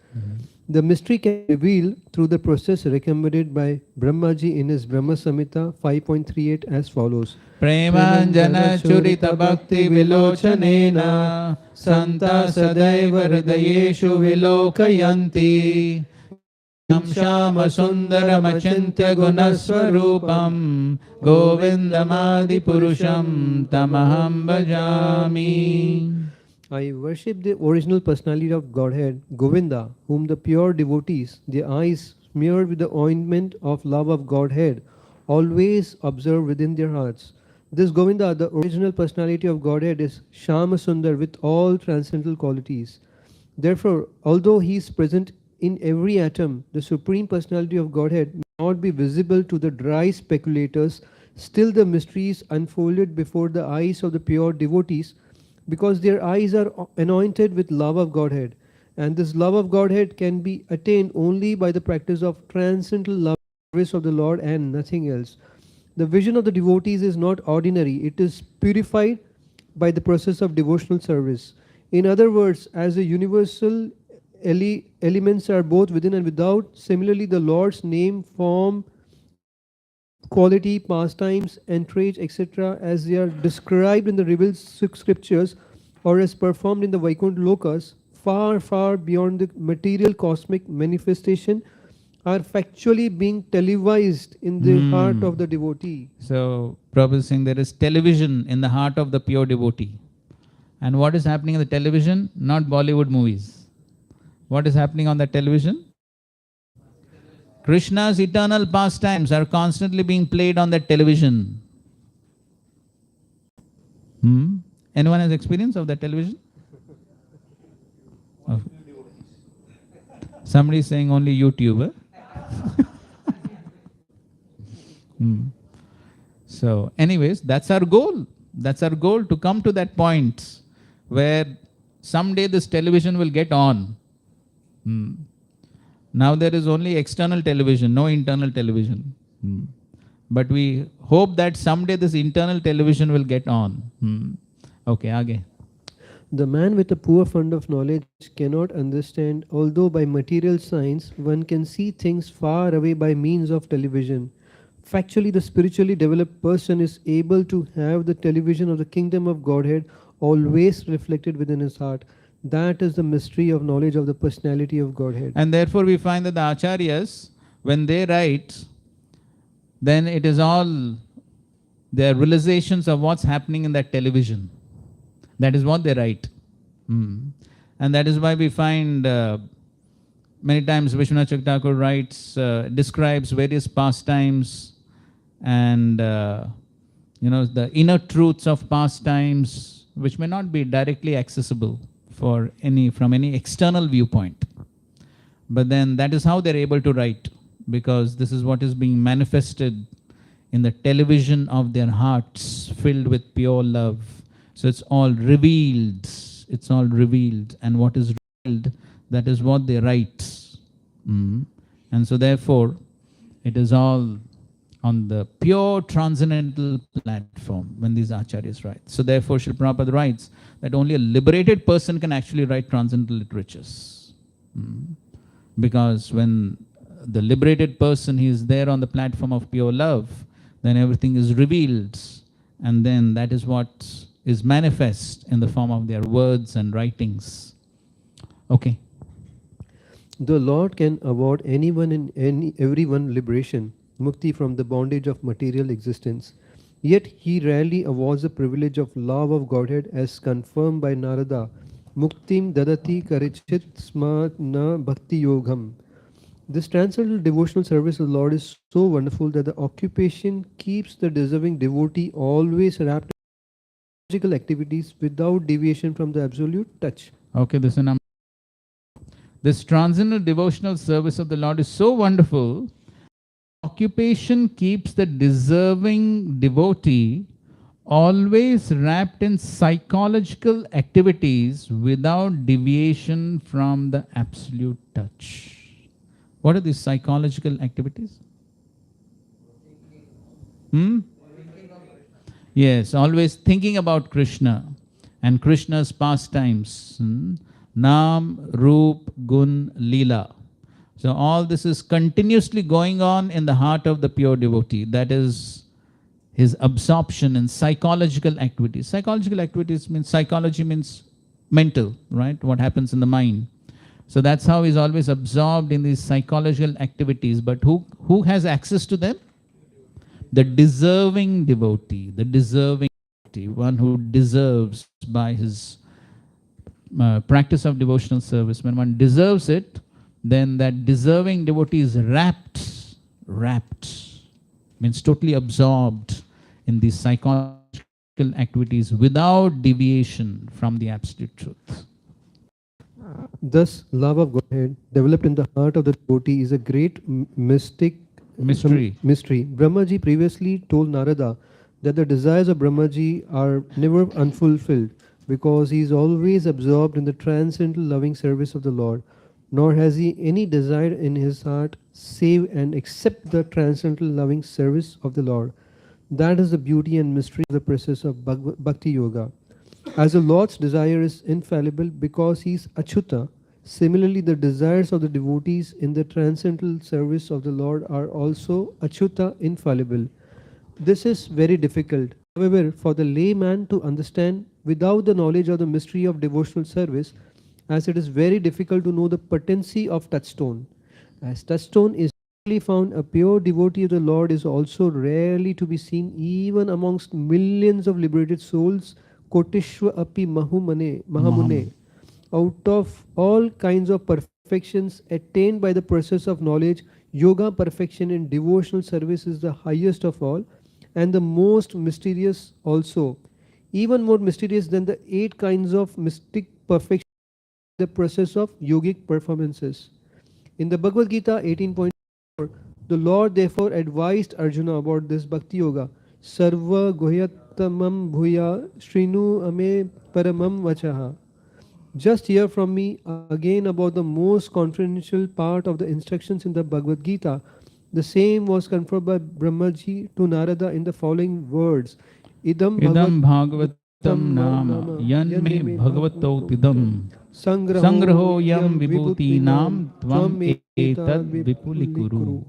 The mystery can be revealed through the process recommended by Brahmaji in his Brahma Samhita 5.38 as follows. Premanjana churita bhakti vilochanena santa sadaiva hridayeshu vilokayanti Shama sundaram achintya gunaswarupam govindamadi purusham tamaham bhajami. I worship the original personality of Godhead, Govinda, whom the pure devotees, their eyes smeared with the ointment of love of Godhead, always observe within their hearts. This Govinda, the original personality of Godhead, is Shama Sundar with all transcendental qualities. Therefore, although he is present in every atom, the Supreme Personality of Godhead may not be visible to the dry speculators Still, the mystery is unfolded before the eyes of the pure devotees because their eyes are anointed with love of Godhead. And this love of Godhead can be attained only by the practice of transcendental love service of the Lord and nothing else. The vision of the devotees is not ordinary, it is purified by the process of devotional service. In other words, as the universal elements are both within and without, similarly, the Lord's name, form, quality, pastimes, entourage, etc., as they are described in the revealed scriptures or as performed in the Vaikuntha Lokas, far, far beyond the material cosmic manifestation, are factually being televised in the heart of the devotee. So, Prabhupada is saying there is television in the heart of the pure devotee. And what is happening in the television? Not Bollywood movies. What is happening on the television? Krishna's eternal pastimes are constantly being played on that television. Anyone has experience of that television? Oh. Somebody is saying only YouTube. So, anyways, that's our goal. That's our goal, to come to that point where someday this television will get on. Now there is only external television, no internal television. But we hope that someday this internal television will get on. Okay, again. The man with a poor fund of knowledge cannot understand, although by material science one can see things far away by means of television. Factually, the spiritually developed person is able to have the television of the kingdom of Godhead always reflected within his heart. That is the mystery of knowledge of the personality of Godhead. And therefore we find that the acharyas, when they write, then it is all their realizations of what's happening in that television. That is what they write. And that is why we find many times Vishwanath Chakravarti writes, describes various pastimes and the inner truths of pastimes, which may not be directly accessible from any external viewpoint. But then that is how they're able to write, because this is what is being manifested in the television of their hearts, filled with pure love. So it's all revealed. It's all revealed. And what is revealed, that is what they write. And so therefore, it is all on the pure transcendental platform when these acharyas write. So therefore, Srila Prabhupada writes that only a liberated person can actually write transcendental literatures. Because when the liberated person, he is there on the platform of pure love, then everything is revealed. And then that is what is manifest in the form of their words and writings. Okay. The Lord can award anyone and everyone liberation, mukti from the bondage of material existence. Yet he rarely awards the privilege of love of Godhead as confirmed by Narada, muktim dadati karichit sma na bhakti yogam. This transcendental devotional service of the Lord is so wonderful that the occupation keeps the deserving devotee always wrapped in magical activities without deviation from the absolute touch. Okay, this transcendental devotional service of the Lord is so wonderful. Occupation keeps the deserving devotee always wrapped in psychological activities without deviation from the absolute touch. What are these psychological activities? Yes, always thinking about Krishna and Krishna's pastimes. Nam, Roop, Gun, Leela. So all this is continuously going on in the heart of the pure devotee. That is his absorption in psychological activities. Psychological activities means, psychology means mental, right? What happens in the mind. So that's how he's always absorbed in these psychological activities. But who has access to them? The deserving devotee, one who deserves by his practice of devotional service. When one deserves it, then that deserving devotee is wrapped, means totally absorbed in these psychological activities without deviation from the absolute truth. Thus, love of Godhead, developed in the heart of the devotee, is a great mystic Mystery. Mystery. Brahmaji previously told Narada that the desires of Brahmaji are never unfulfilled because he is always absorbed in the transcendental loving service of the Lord, nor has he any desire in his heart save and except the transcendental loving service of the Lord. That is the beauty and mystery of the process of Bhakti Yoga. As the Lord's desire is infallible because he is Achyuta, similarly the desires of the devotees in the transcendental service of the Lord are also Achyuta, infallible. This is very difficult, however, for the layman to understand without the knowledge of the mystery of devotional service, as it is very difficult to know the potency of touchstone. As touchstone is rarely found, a pure devotee of the Lord is also rarely to be seen even amongst millions of liberated souls. Kotishva api mahamune. Out of all kinds of perfections attained by the process of knowledge, yoga perfection in devotional service is the highest of all and the most mysterious also. Even more mysterious than the 8 kinds of mystic perfection, the process of yogic performances. In the Bhagavad Gita 18.4, the Lord therefore advised Arjuna about this Bhakti Yoga. Sarva guhyatamam bhuya shrinu ame paramam vachaha. Just hear from me again about the most confidential part of the instructions in the Bhagavad Gita. The same was conferred by Brahmaji to Narada in the following words. Idam Bhagavatam nama yan me bhagavatotidam sangraho yam vibhutinam tvam etad vipulikuru.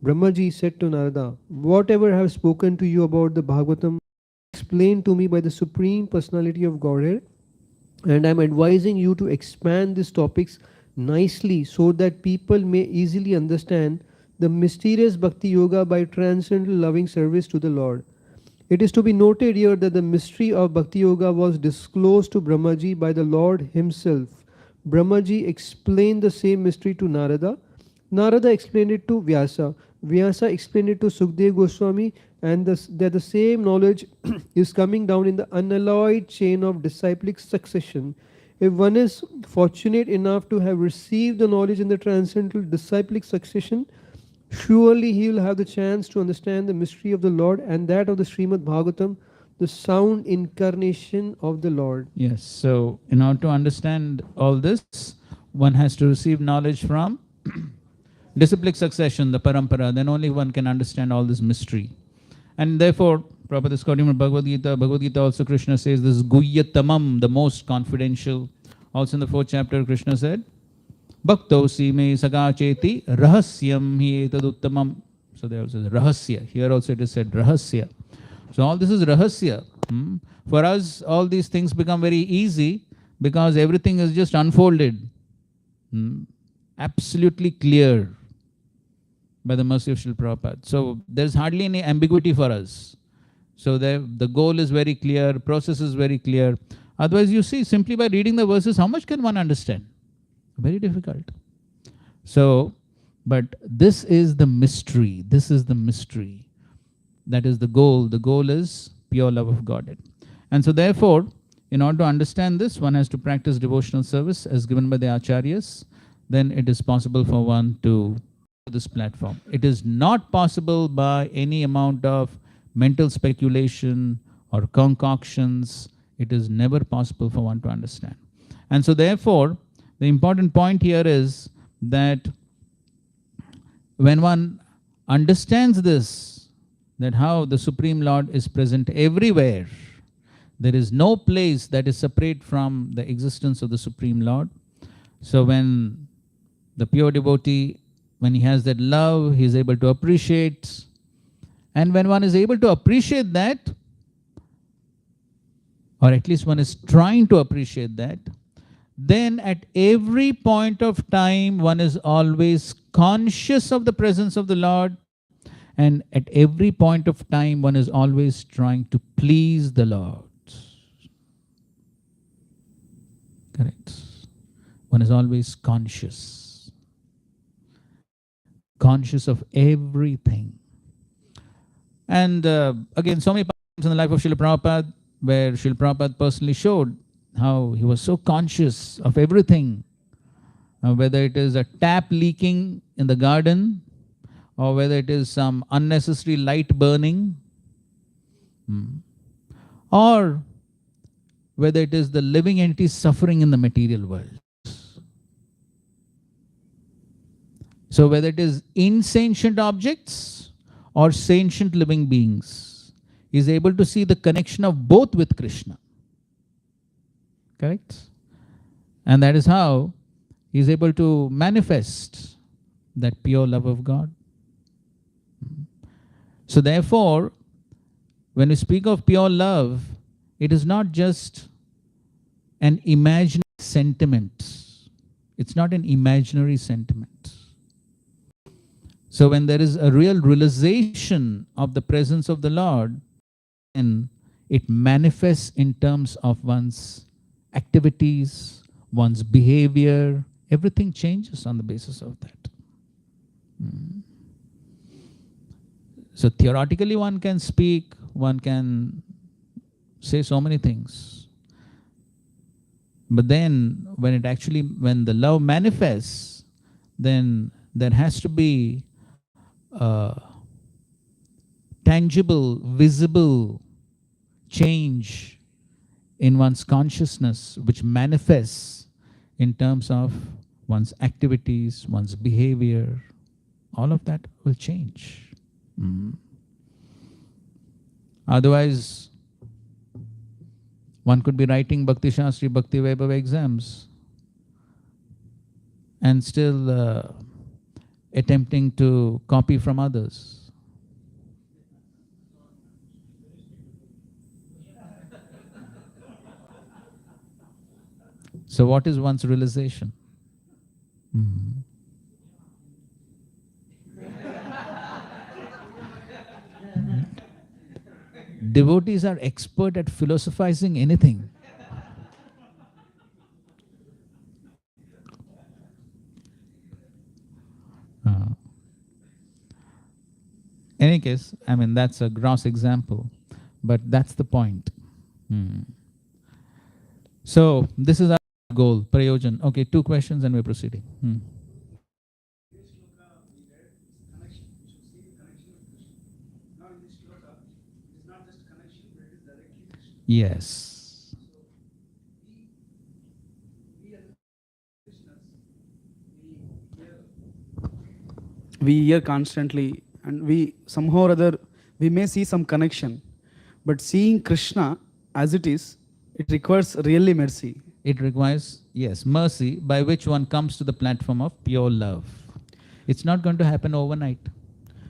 Brahmaji said to Narada, whatever I have spoken to you about the Bhagavatam, explained to me by the Supreme Personality of Godhead, and I am advising you to expand these topics nicely so that people may easily understand the mysterious Bhakti Yoga by transcendental loving service to the Lord. It is to be noted here that the mystery of Bhakti Yoga was disclosed to Brahmaji by the Lord himself. Brahmaji explained the same mystery to Narada. Narada explained it to Vyasa. Vyasa explained it to Sukdev Goswami, and that the same knowledge is coming down in the unalloyed chain of disciplic succession. If one is fortunate enough to have received the knowledge in the transcendental disciplic succession, surely he will have the chance to understand the mystery of the Lord and that of the Srimad Bhagavatam, the sound incarnation of the Lord. Yes, so in order to understand all this, one has to receive knowledge from disciplic succession, the parampara, then only one can understand all this mystery. And therefore, Prabhupada is quoting from Bhagavad Gita also Krishna says this Guyyatamam, the most confidential. Also in the 4th chapter, Krishna said, Bhaktosi me sagacheti rahasyam hi etaduttamam. So there also is rahasya. Here also it is said rahasya. So all this is rahasya. For us, all these things become very easy because everything is just unfolded. Absolutely clear by the mercy of Srila Prabhupada. So there's hardly any ambiguity for us. So the goal is very clear, process is very clear. Otherwise, you see, simply by reading the verses, how much can one understand? Very difficult. So, but this is the mystery. This is the mystery. That is the goal. The goal is pure love of Godhead. And so therefore, in order to understand this, one has to practice devotional service as given by the Acharyas. Then it is possible for one to this platform. It is not possible by any amount of mental speculation or concoctions. It is never possible for one to understand. And so therefore, the important point here is that when one understands this, that how the Supreme Lord is present everywhere, there is no place that is separate from the existence of the Supreme Lord. So when the pure devotee, when he has that love, he is able to appreciate. And when one is able to appreciate that, or at least one is trying to appreciate that, then at every point of time, one is always conscious of the presence of the Lord. And at every point of time, one is always trying to please the Lord. Correct. One is always conscious. Conscious of everything. And again, so many times in the life of Srila Prabhupada, where Srila Prabhupada personally showed how he was so conscious of everything, whether it is a tap leaking in the garden, or whether it is some unnecessary light burning, or whether it is the living entity suffering in the material world. So whether it is insentient objects or sentient living beings, he is able to see the connection of both with Krishna. Correct? And that is how he is able to manifest that pure love of God. So therefore, when we speak of pure love, it is not just an imaginary sentiment. It's not an imaginary sentiment. So when there is a real realization of the presence of the Lord, then it manifests in terms of one's activities, one's behavior. Everything changes on the basis of that. So theoretically one can speak, one can say so many things. But then when the love manifests, then there has to be a tangible, visible change in one's consciousness, which manifests in terms of one's activities, one's behavior. All of that will change. Otherwise, one could be writing Bhakti Shastri, Bhakti Vaibhava exams and still attempting to copy from others. So what is one's realization? Devotees are expert at philosophizing anything. Any case, I mean, that's a gross example, but that's the point. So this is our goal, Prayojan. Okay, 2 questions and we're proceeding. Yes. We hear constantly, and we somehow or other, we may see some connection. But seeing Krishna as it is, it requires really mercy. It requires, yes, mercy, by which one comes to the platform of pure love. It's not going to happen overnight.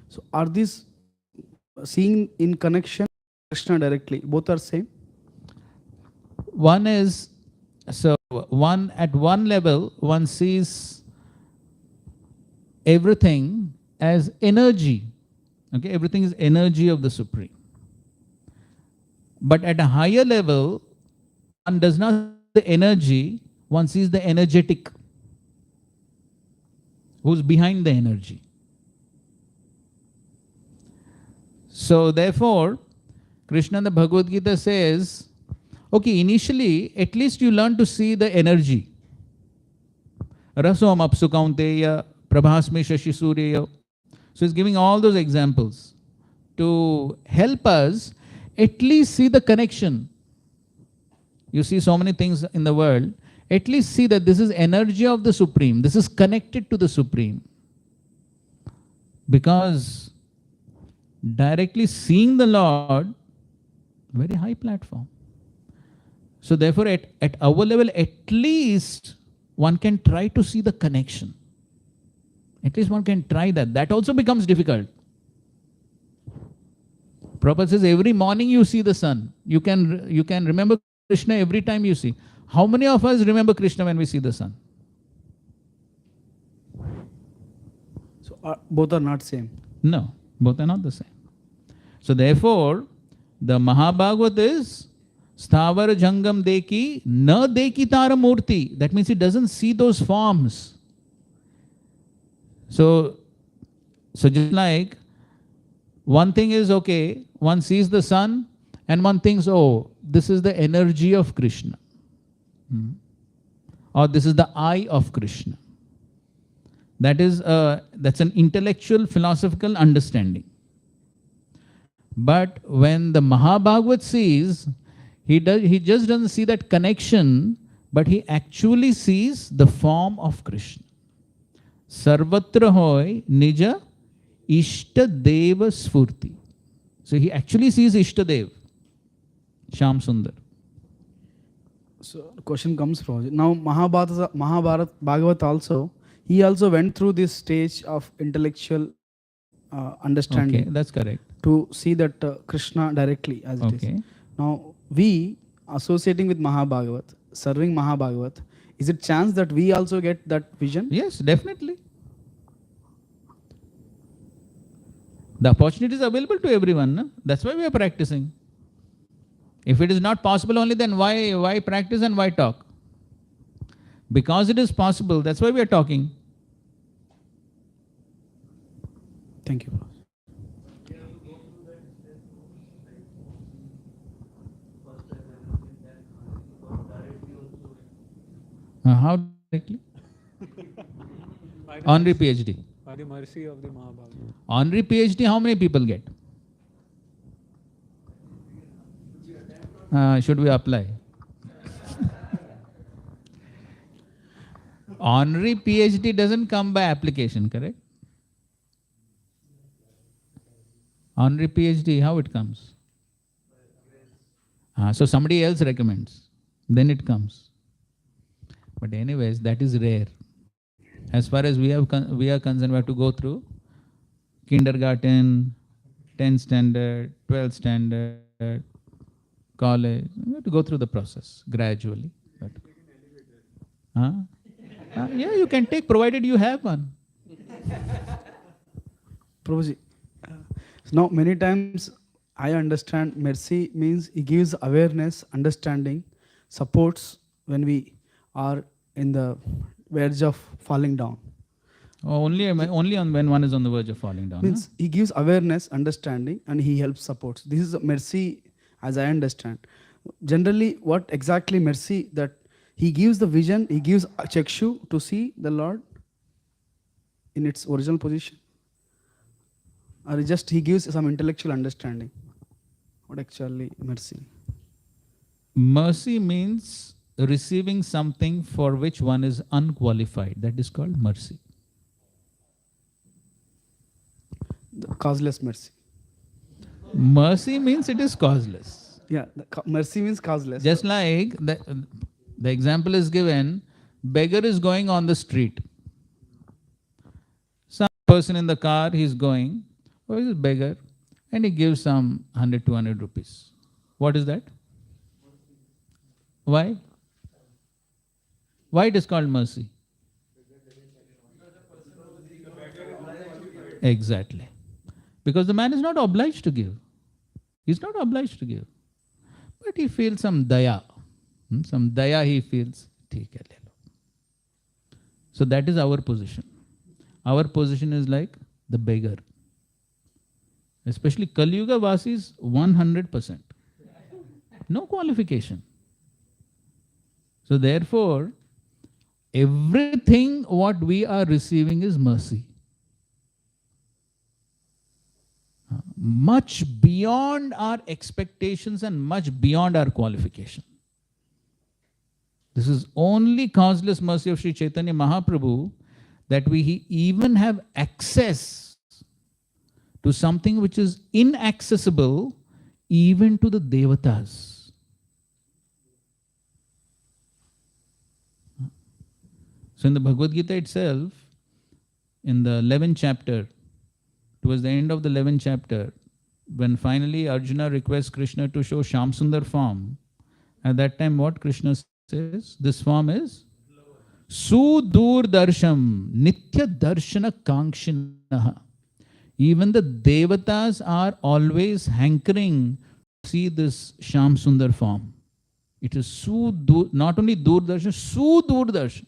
So are these seeing in connection Krishna directly? Both are same? One is, so one at one level, one sees everything as energy. Okay, everything is energy of the Supreme. But at a higher level, one does not see the energy, one sees the energetic. Who's behind the energy? So therefore, Krishna in the Bhagavad Gita says, okay, initially, at least you learn to see the energy. Rasom apsu kaunteya, prabhasme shashi surya. So he's giving all those examples to help us at least see the connection. You see so many things in the world, at least see that this is energy of the Supreme. This is connected to the Supreme. Because directly seeing the Lord, very high platform. So therefore, at our level, at least one can try to see the connection. At least one can try that. That also becomes difficult. Prabhupada says every morning you see the sun. You can remember Krishna every time you see. How many of us remember Krishna when we see the sun? So both are not same? No, both are not the same. So therefore, the Mahabhagavat is Sthavar Jangam Deki, Na Deki Tara Murti. That means it doesn't see those forms. So just like one thing is, okay, one sees the sun and one thinks, oh, this is the energy of Krishna. Or this is the eye of Krishna. That's an intellectual philosophical understanding. But when the Mahabhagavat sees, he just doesn't see that connection, but he actually sees the form of Krishna. Sarvatra hoy nija ishta deva sfurti. So he actually sees Ishtadev, Shyam Sundar. So the question comes from now Mahabharat Bhagavat also, he also went through this stage of intellectual understanding. Okay, that's correct. To see that Krishna directly as it is. Now we associating with Mahabhagavat, serving Mahabhagavat, is it chance that we also get that vision? Yes, definitely. The opportunity is available to everyone. No? That's why we are practicing. If it is not possible only, then why practice and why talk? Because it is possible, that's why we are talking. Thank you. How directly? Honorary PhD. By the mercy of the Mahabharata. Honorary PhD, how many people get? Should we apply? Honorary PhD doesn't come by application, correct? Honorary PhD, how it comes? So somebody else recommends, then it comes. But anyways, that is rare. As far as we are concerned, we have to go through kindergarten, 10th standard, 12th standard, college. We have to go through the process gradually. Yeah, you can take, provided you have one. Prabhuji, now many times I understand mercy means he gives awareness, understanding, supports when we are in the verge of falling down. Only on when one is on the verge of falling down. Means he gives awareness, understanding, and he helps supports. This is mercy as I understand. Generally, what exactly mercy? That he gives the vision, he gives a chakshu to see the Lord in its original position. Or just he gives some intellectual understanding. What actually mercy? Mercy means receiving something for which one is unqualified. That is called mercy. The causeless mercy. Mercy means it is causeless. Yeah, mercy means causeless. Just like the example is given, beggar is going on the street. Some person in the car, he is going, who is a beggar, and he gives some 100, 200 rupees. What is that? Why? Why it is called mercy? Exactly. Because the man is not obliged to give. He is not obliged to give. But he feels some daya. Some daya he feels. So that is our position. Our position is like the beggar. Especially Kali Yuga Vasis, 100%. No qualification. So therefore, everything what we are receiving is mercy. Much beyond our expectations and much beyond our qualification. This is only causeless mercy of Sri Chaitanya Mahaprabhu that we even have access to something which is inaccessible even to the Devatas. So in the Bhagavad Gita itself, in the 11th chapter, towards the end of the 11th chapter, when finally Arjuna requests Krishna to show Shyam Sundar form, at that time what Krishna says? This form is Sudur Darsham Nitya Darshana Kankshinaha. Even the Devatas are always hankering to see this Shyam Sundar form. It is not only Dur Darshan, Sudur Darshan.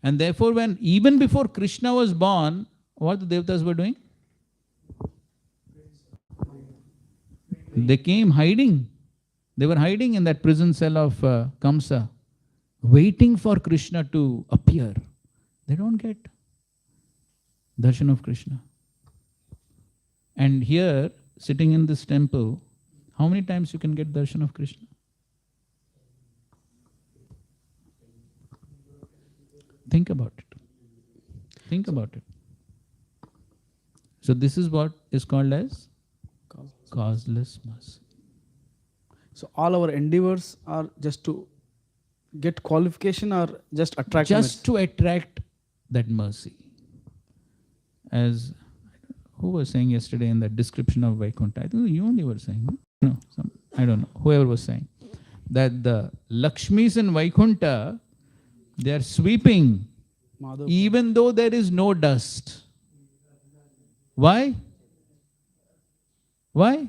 And therefore, when even before Krishna was born, what the Devatas were doing? They came hiding. They were hiding in that prison cell of Kamsa, waiting for Krishna to appear. They don't get. Darshan of Krishna. And here, sitting in this temple, how many times you can get darshan of Krishna? Think about it. Think about it. So this is what is called as causeless mercy. So all our endeavors are just to get qualification or just attract Just to attract that mercy. As who was saying yesterday in the description of Vaikuntha? I think you only were saying. No, I don't know. Whoever was saying that the Lakshmis in Vaikuntha, they are sweeping even though there is no dust. Why? Why?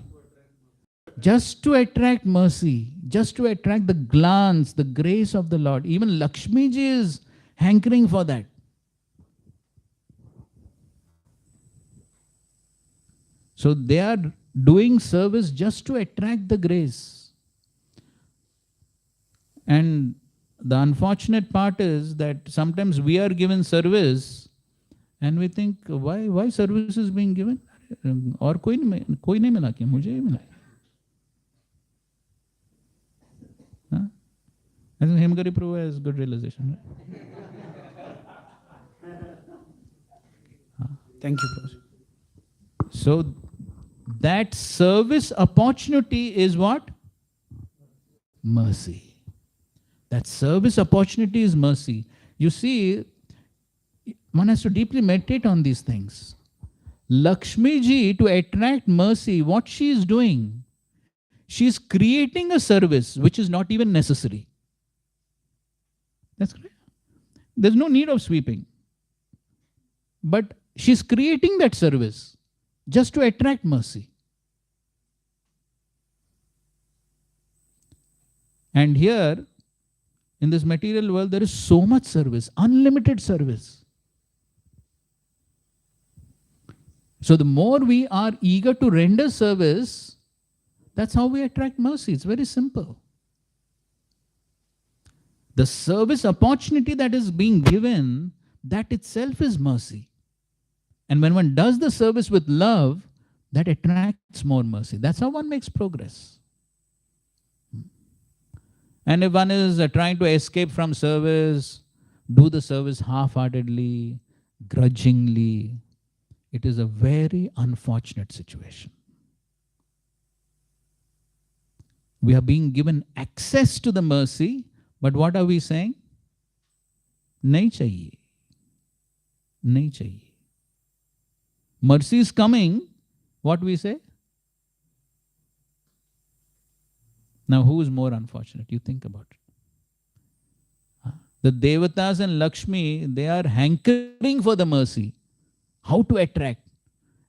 Just to attract mercy, just to attract the glance, the grace of the Lord. Even Lakshmi ji is hankering for that. So they are doing service just to attract the grace. And the unfortunate part is that sometimes we are given service and we think, why service is being given? Or koi nahi mila kya, mujhe hi mila. I think Hemgari Prabhu has good realization, right? Thank you, Prabhuji. So that service opportunity is what? Mercy. That service opportunity is mercy. You see, one has to deeply meditate on these things. Lakshmi ji, to attract mercy, what she is doing? She is creating a service which is not even necessary. That's correct. There's no need of sweeping. But she's creating that service just to attract mercy. And here, in this material world, there is so much service, unlimited service. So the more we are eager to render service, that's how we attract mercy. It's very simple. The service opportunity that is being given, that itself is mercy. And when one does the service with love, that attracts more mercy. That's how one makes progress. And if one is trying to escape from service, do the service half-heartedly, grudgingly, it is a very unfortunate situation. We are being given access to the mercy, but what are we saying? Nahi chahiye. Nahi chahiye. Mercy is coming, what we say? Now, who is more unfortunate? You think about it. The Devatas and Lakshmi, they are hankering for the mercy. How to attract?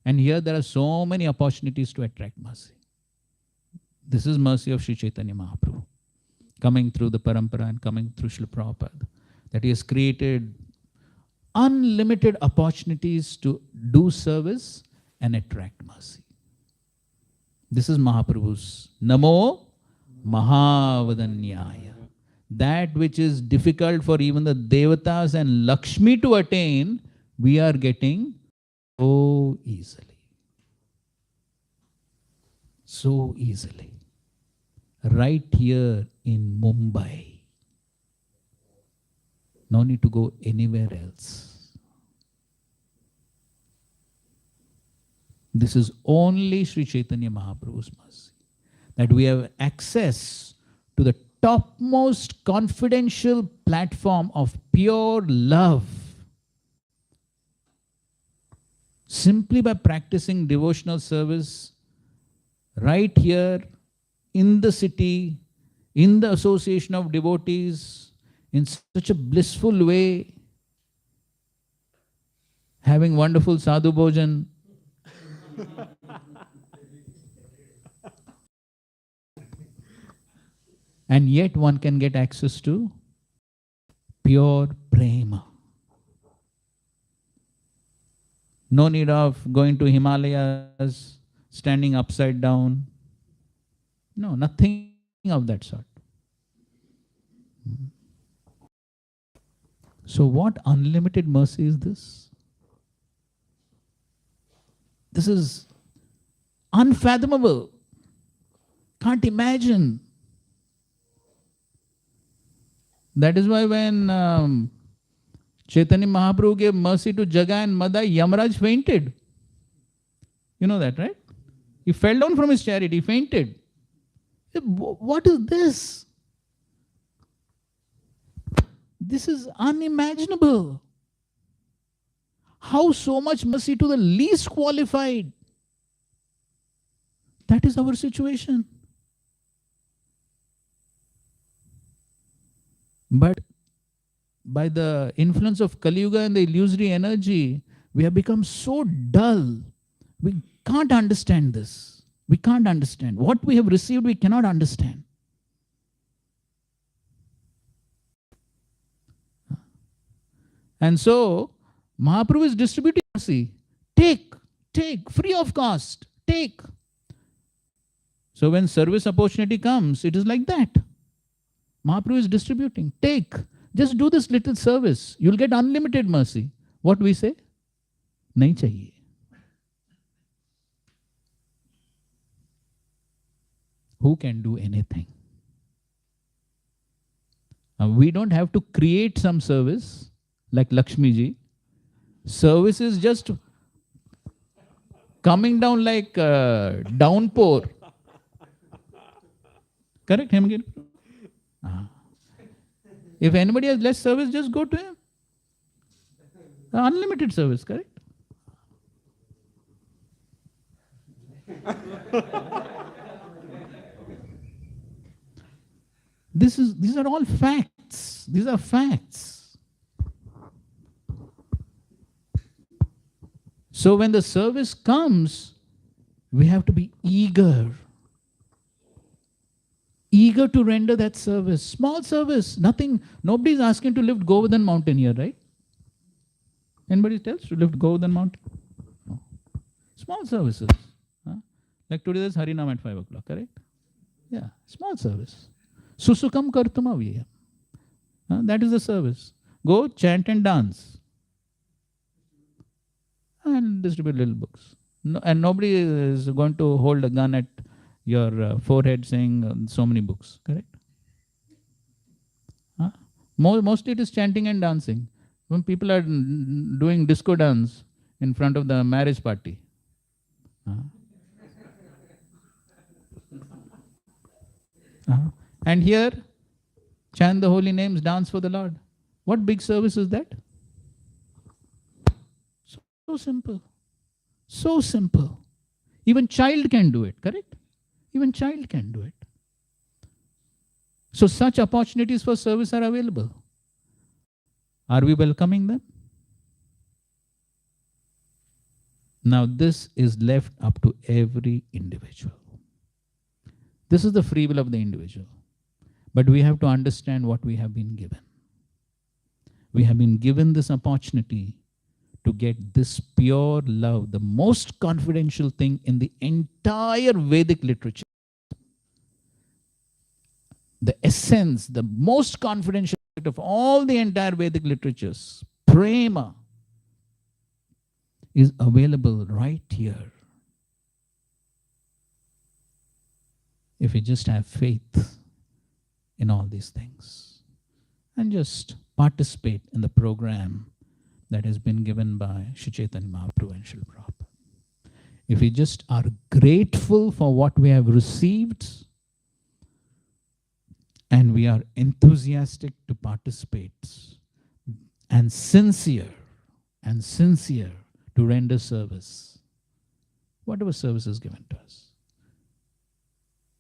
And here there are so many opportunities to attract mercy. This is mercy of Sri Chaitanya Mahaprabhu, coming through the parampara and coming through Srila Prabhupada, that he has created unlimited opportunities to do service and attract mercy. This is Mahaprabhu's Namo Mahavadanyaya. That which is difficult for even the Devatas and Lakshmi to attain, we are getting so easily. So easily. Right here in Mumbai. No need to go anywhere else. This is only Sri Chaitanya Mahaprabhu's mercy. That we have access to the topmost confidential platform of pure love. Simply by practicing devotional service right here in the city, in the association of devotees, in such a blissful way, having wonderful sadhu bhojan. And yet one can get access to pure prema. No need of going to Himalayas, standing upside down. No, nothing of that sort. So what unlimited mercy is this? This is unfathomable. Can't imagine. That is why when Chaitanya Mahaprabhu gave mercy to Jaga and Madai, Yamaraj fainted. You know that, right? He fell down from his chariot, he fainted. What is this? This is unimaginable. How so much mercy to the least qualified? That is our situation. But by the influence of Kali Yuga and the illusory energy, we have become so dull. We can't understand this. We can't understand. What we have received, we cannot understand. And so, Mahaprabhu is distributing mercy. Take, free of cost, take. So when service opportunity comes, it is like that. Mahaprabhu is distributing. Take, just do this little service. You'll get unlimited mercy. What we say? Nahi chahiye. Who can do anything? We don't have to create some service like Lakshmi ji. Service is just coming down like downpour. Correct, Hemgiri? If anybody has less service, just go to him. Unlimited service, correct? These are all facts. These are facts. So when the service comes, we have to be eager to render that service. Small service, nothing. Nobody is asking to lift Govardhan mountain here, right? Anybody tells to lift Govardhan mountain? No. Small services. Like today there's Harinam at 5 o'clock, correct? Yeah, small service. Susukam kartuma viya. That is the service. Go chant and dance. And distribute little books. No, and nobody is going to hold a gun at your forehead saying so many books, correct? Mostly it is chanting and dancing. When people are doing disco dance in front of the marriage party. And here, chant the holy names, dance for the Lord. What big service is that? So simple. So simple. Even child can do it, correct? Even child can do it. So such opportunities for service are available. Are we welcoming them? Now this is left up to every individual. This is the free will of the individual. But we have to understand what we have been given. We have been given this opportunity to get this pure love, the most confidential thing in the entire Vedic literature. The essence, the most confidential of all the entire Vedic literatures, prema, is available right here. If we just have faith in all these things and just participate in the program that has been given by Sri Chaitanya Mahaprabhu and Srila Prabhupada. If we just are grateful for what we have received and we are enthusiastic to participate and sincere to render service, whatever service is given to us,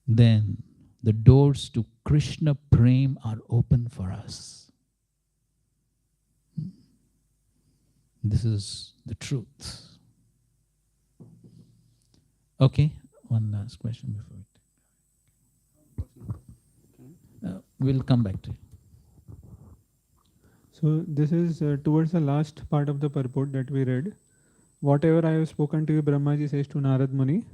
then the doors to Krishna Prem are open for us. This is the truth. Okay, one last question before we we'll come back to you. So this is towards the last part of the purport that we read. Whatever I have spoken to you, Brahmaji says to Narad Muni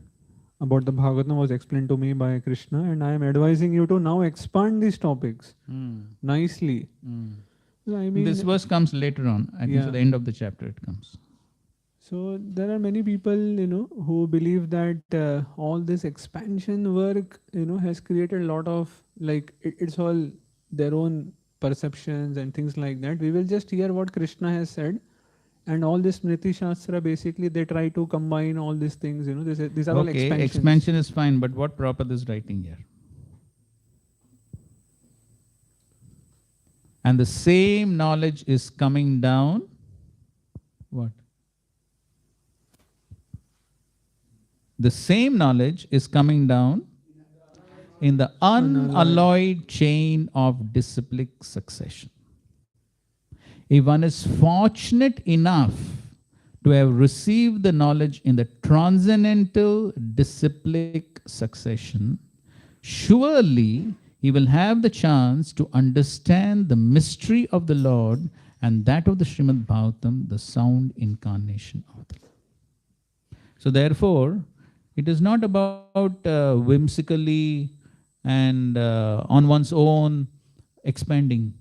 about the Bhagavatam was explained to me by Krishna, and I am advising you to now expand these topics nicely. So I mean, this verse comes later on. I think at the end of the chapter it comes. So there are many people, who believe that all this expansion work, has created a lot of it's all their own perceptions and things like that. We will just hear what Krishna has said, and all this Smriti Shastra basically they try to combine all these things. These are all Okay, expansions. expansion is fine, but what Prabhupada is writing here? And the same knowledge is coming down. What? The same knowledge is coming down in the unalloyed chain of disciplic succession. If one is fortunate enough to have received the knowledge in the transcendental disciplic succession, surely he will have the chance to understand the mystery of the Lord and that of the Srimad Bhagavatam, the sound incarnation of the Lord. So therefore, it is not about whimsically and on one's own expanding.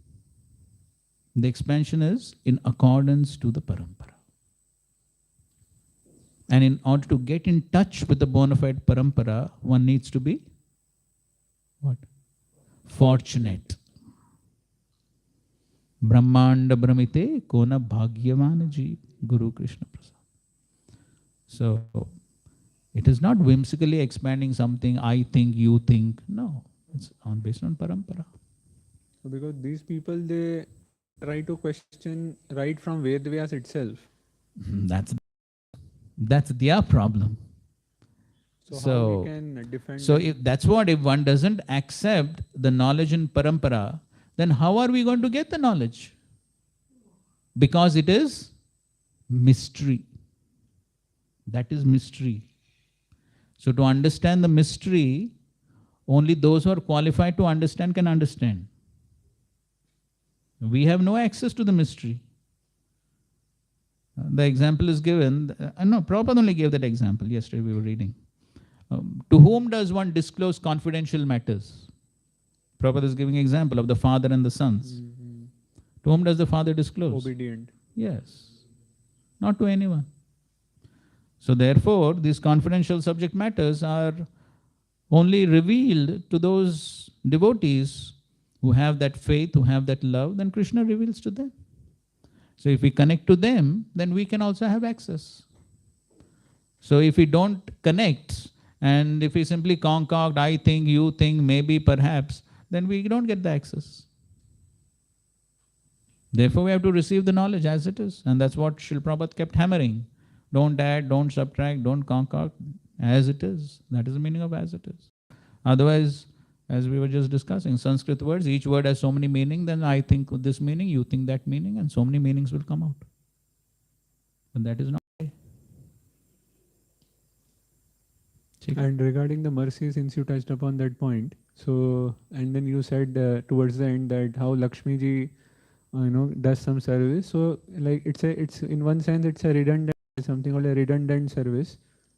The expansion is in accordance to the parampara. And in order to get in touch with the bona fide parampara, one needs to be what? Fortunate. Brahmanda Brahmite Kona Bhagyavana Jeev, Guru Krishna Prasad. So, it is not whimsically expanding something, I think, you think. No, it's based on parampara. So because these people, they try to question right from Ved Vyas itself. That's their problem. So how we can defend so them? if one doesn't accept the knowledge in parampara, then how are we going to get the knowledge? Because it is mystery. That is mystery. So to understand the mystery, only those who are qualified to understand can understand. We have no access to the mystery. The example is given, no, Prabhupada only gave that example. Yesterday we were reading. To whom does one disclose confidential matters? Prabhupada is giving an example of the father and the sons. Mm-hmm. To whom does the father disclose? Obedient. Yes. Not to anyone. So therefore, these confidential subject matters are only revealed to those devotees who have that faith, who have that love, then Krishna reveals to them. So if we connect to them, then we can also have access. So if we don't connect, and if we simply concoct, I think, you think, maybe, perhaps, then we don't get the access. Therefore, we have to receive the knowledge as it is. And that's what Srila Prabhupada kept hammering. Don't add, don't subtract, don't concoct, as it is. That is the meaning of as it is. Otherwise, as we were just discussing, Sanskrit words, each word has so many meanings, then I think this meaning, you think that meaning, and so many meanings will come out. But that is not. And regarding the mercy, since you touched upon that point, so, and then you said towards the end that how Lakshmi ji, does some service. So, like it's in one sense it's a redundant, something called a redundant service.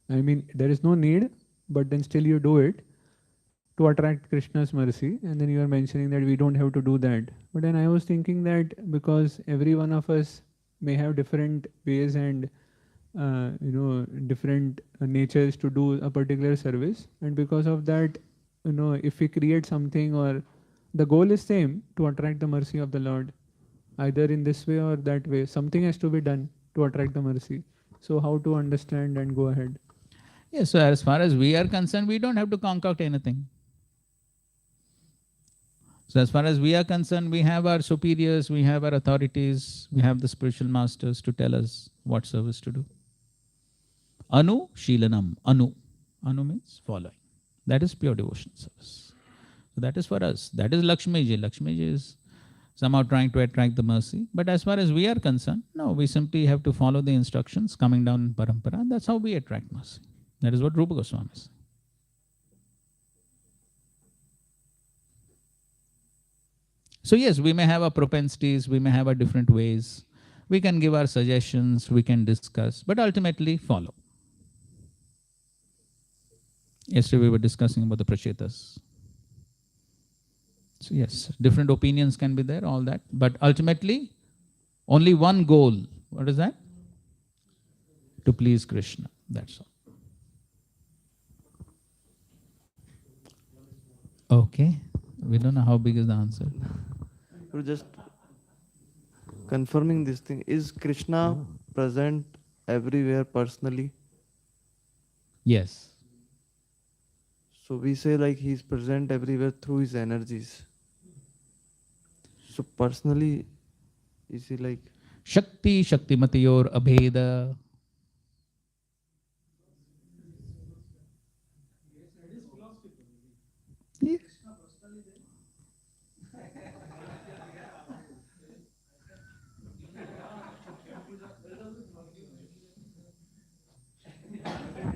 I mean, there is no need, but then still you do it to attract Krishna's mercy. And then you are mentioning that we don't have to do that. But then I was thinking that because every one of us may have different ways and different natures to do a particular service, and because of that, if we create something, or the goal is same, to attract the mercy of the Lord, either in this way or that way, something has to be done to attract the mercy. So how to understand and go ahead? Yes, so as far as we are concerned, we don't have to concoct anything. So as far as we are concerned, we have our superiors, we have our authorities, we have the spiritual masters to tell us what service to do. Anu Shilanam. Anu. Anu means following. That is pure devotion service. So that is for us. That is Lakshmi ji. Lakshmi ji is somehow trying to attract the mercy. But as far as we are concerned, no, we simply have to follow the instructions coming down in parampara. That's how we attract mercy. That is what Rupa Goswami is. So yes, we may have our propensities, we may have our different ways. We can give our suggestions, we can discuss, but ultimately follow. Yesterday we were discussing about the prachetas. So yes, different opinions can be there, all that, but ultimately only one goal. What is that? to please Krishna. That's all. Okay. We don't know how big is the answer. You're just confirming this thing. Is Krishna present everywhere personally? Yes. So we say like he's present everywhere through his energies. So personally, is he like Shakti Shaktimatiyor Abheda. Yes.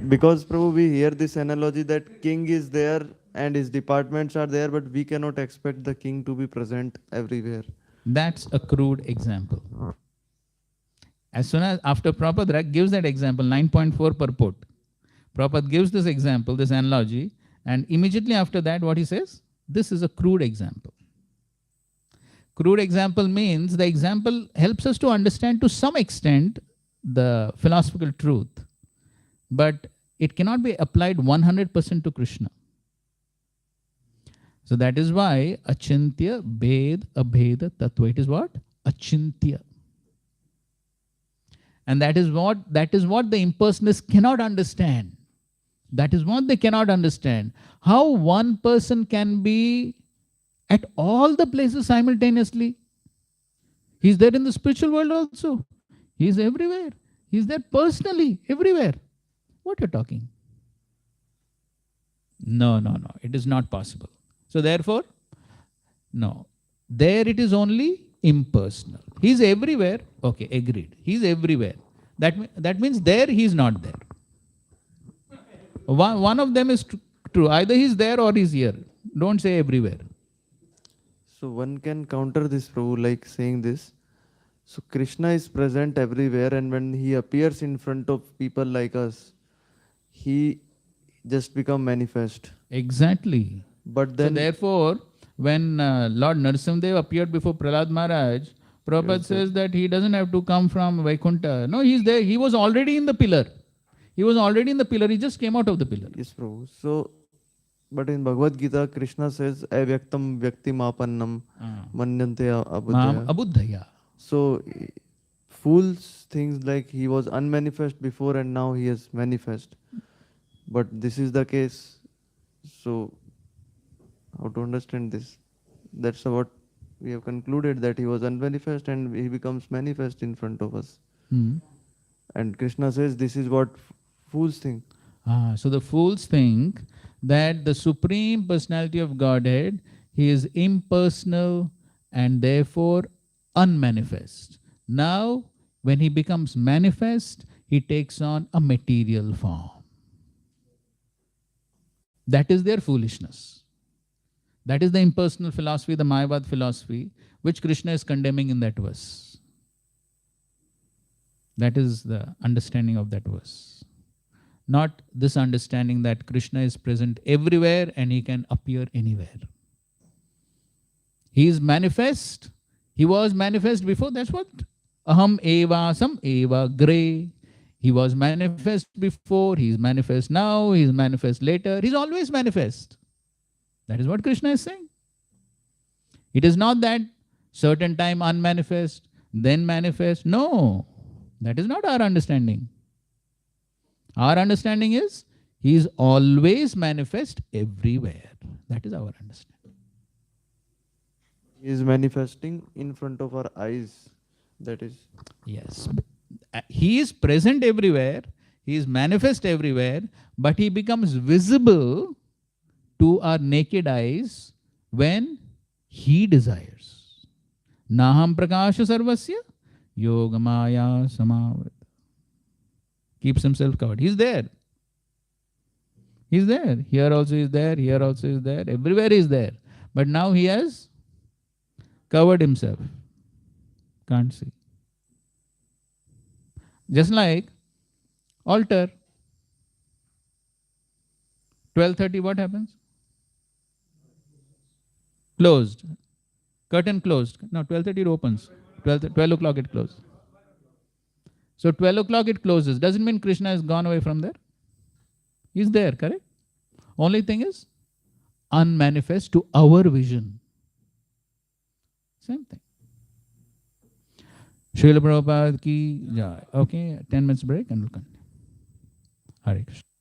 because Prabhu, we hear this analogy that king is there and his departments are there, but we cannot expect the king to be present everywhere. That's a crude example. As soon as after Prabhupada gives that example, 9.4 purport, Prabhupada gives this example, this analogy, and immediately after that, what he says? This is a crude example. Crude example means the example helps us to understand to some extent the philosophical truth, but it cannot be applied 100% to Krishna. So that is why Achintya, Bhed, Abheda, Tattva. It is what? Achintya. And that is what the impersonalists cannot understand. That is what they cannot understand. How one person can be at all the places simultaneously. He's there in the spiritual world also. He's everywhere. He's there personally, everywhere. What you're talking? No. It is not possible. So therefore, no. There it is only impersonal. He's everywhere. Okay, agreed. He's everywhere. That means there he's not there. One of them is true. Either he's there or he's here. Don't say everywhere. So one can counter this, Prabhu, like saying this. So Krishna is present everywhere, and when he appears in front of people like us, he just become manifest. Exactly. But then, so therefore, when Lord Narasimhadev appeared before Prahlad Maharaj, Prabhupada says that he doesn't have to come from Vaikuntha. No, he's there. He was already in the pillar. He was already in the pillar. He just came out of the pillar. Yes, Prabhu. So, but in Bhagavad Gita, Krishna says, "Avyaktam vyaktim apannam manyante abudhaya." Abudhaya. So, fools things like he was unmanifest before and now he is manifest. But this is the case. So, how to understand this? That's what we have concluded, that he was unmanifest and he becomes manifest in front of us. And Krishna says this is what fools think. So the fools think that the Supreme Personality of Godhead, he is impersonal and therefore unmanifest. Now, when he becomes manifest, he takes on a material form. That is their foolishness. That is the impersonal philosophy, the Mayavad philosophy, which Krishna is condemning in that verse. That is the understanding of that verse. Not this understanding that Krishna is present everywhere and he can appear anywhere. He is manifest. He was manifest before. That's what aham eva sam eva gre. He was manifest before. He is manifest now. He is manifest later. He is always manifest. That is what Krishna is saying. It is not that certain time unmanifest, then manifest. No, that is not our understanding. Our understanding is he is always manifest everywhere. That is our understanding. He is manifesting in front of our eyes. That is. Yes. He is present everywhere. He is manifest everywhere. But he becomes visible to our naked eyes when he desires. Naham prakasha sarvasya yogamaya samavrit. Keeps himself covered. He's there. He's there. Here also is there. Here also is there. Everywhere is there. But now he has covered himself. Can't see. Just like altar. 12:30, what happens? Closed. Curtain closed. No, 12:30 it opens. 12 o'clock it closed. So 12 o'clock it closes. Doesn't mean Krishna has gone away from there. He's there, correct? Only thing is unmanifest to our vision. Same thing. Srila Prabhupada ki jai. Okay, 10 minutes break and we'll continue. Hare Krishna.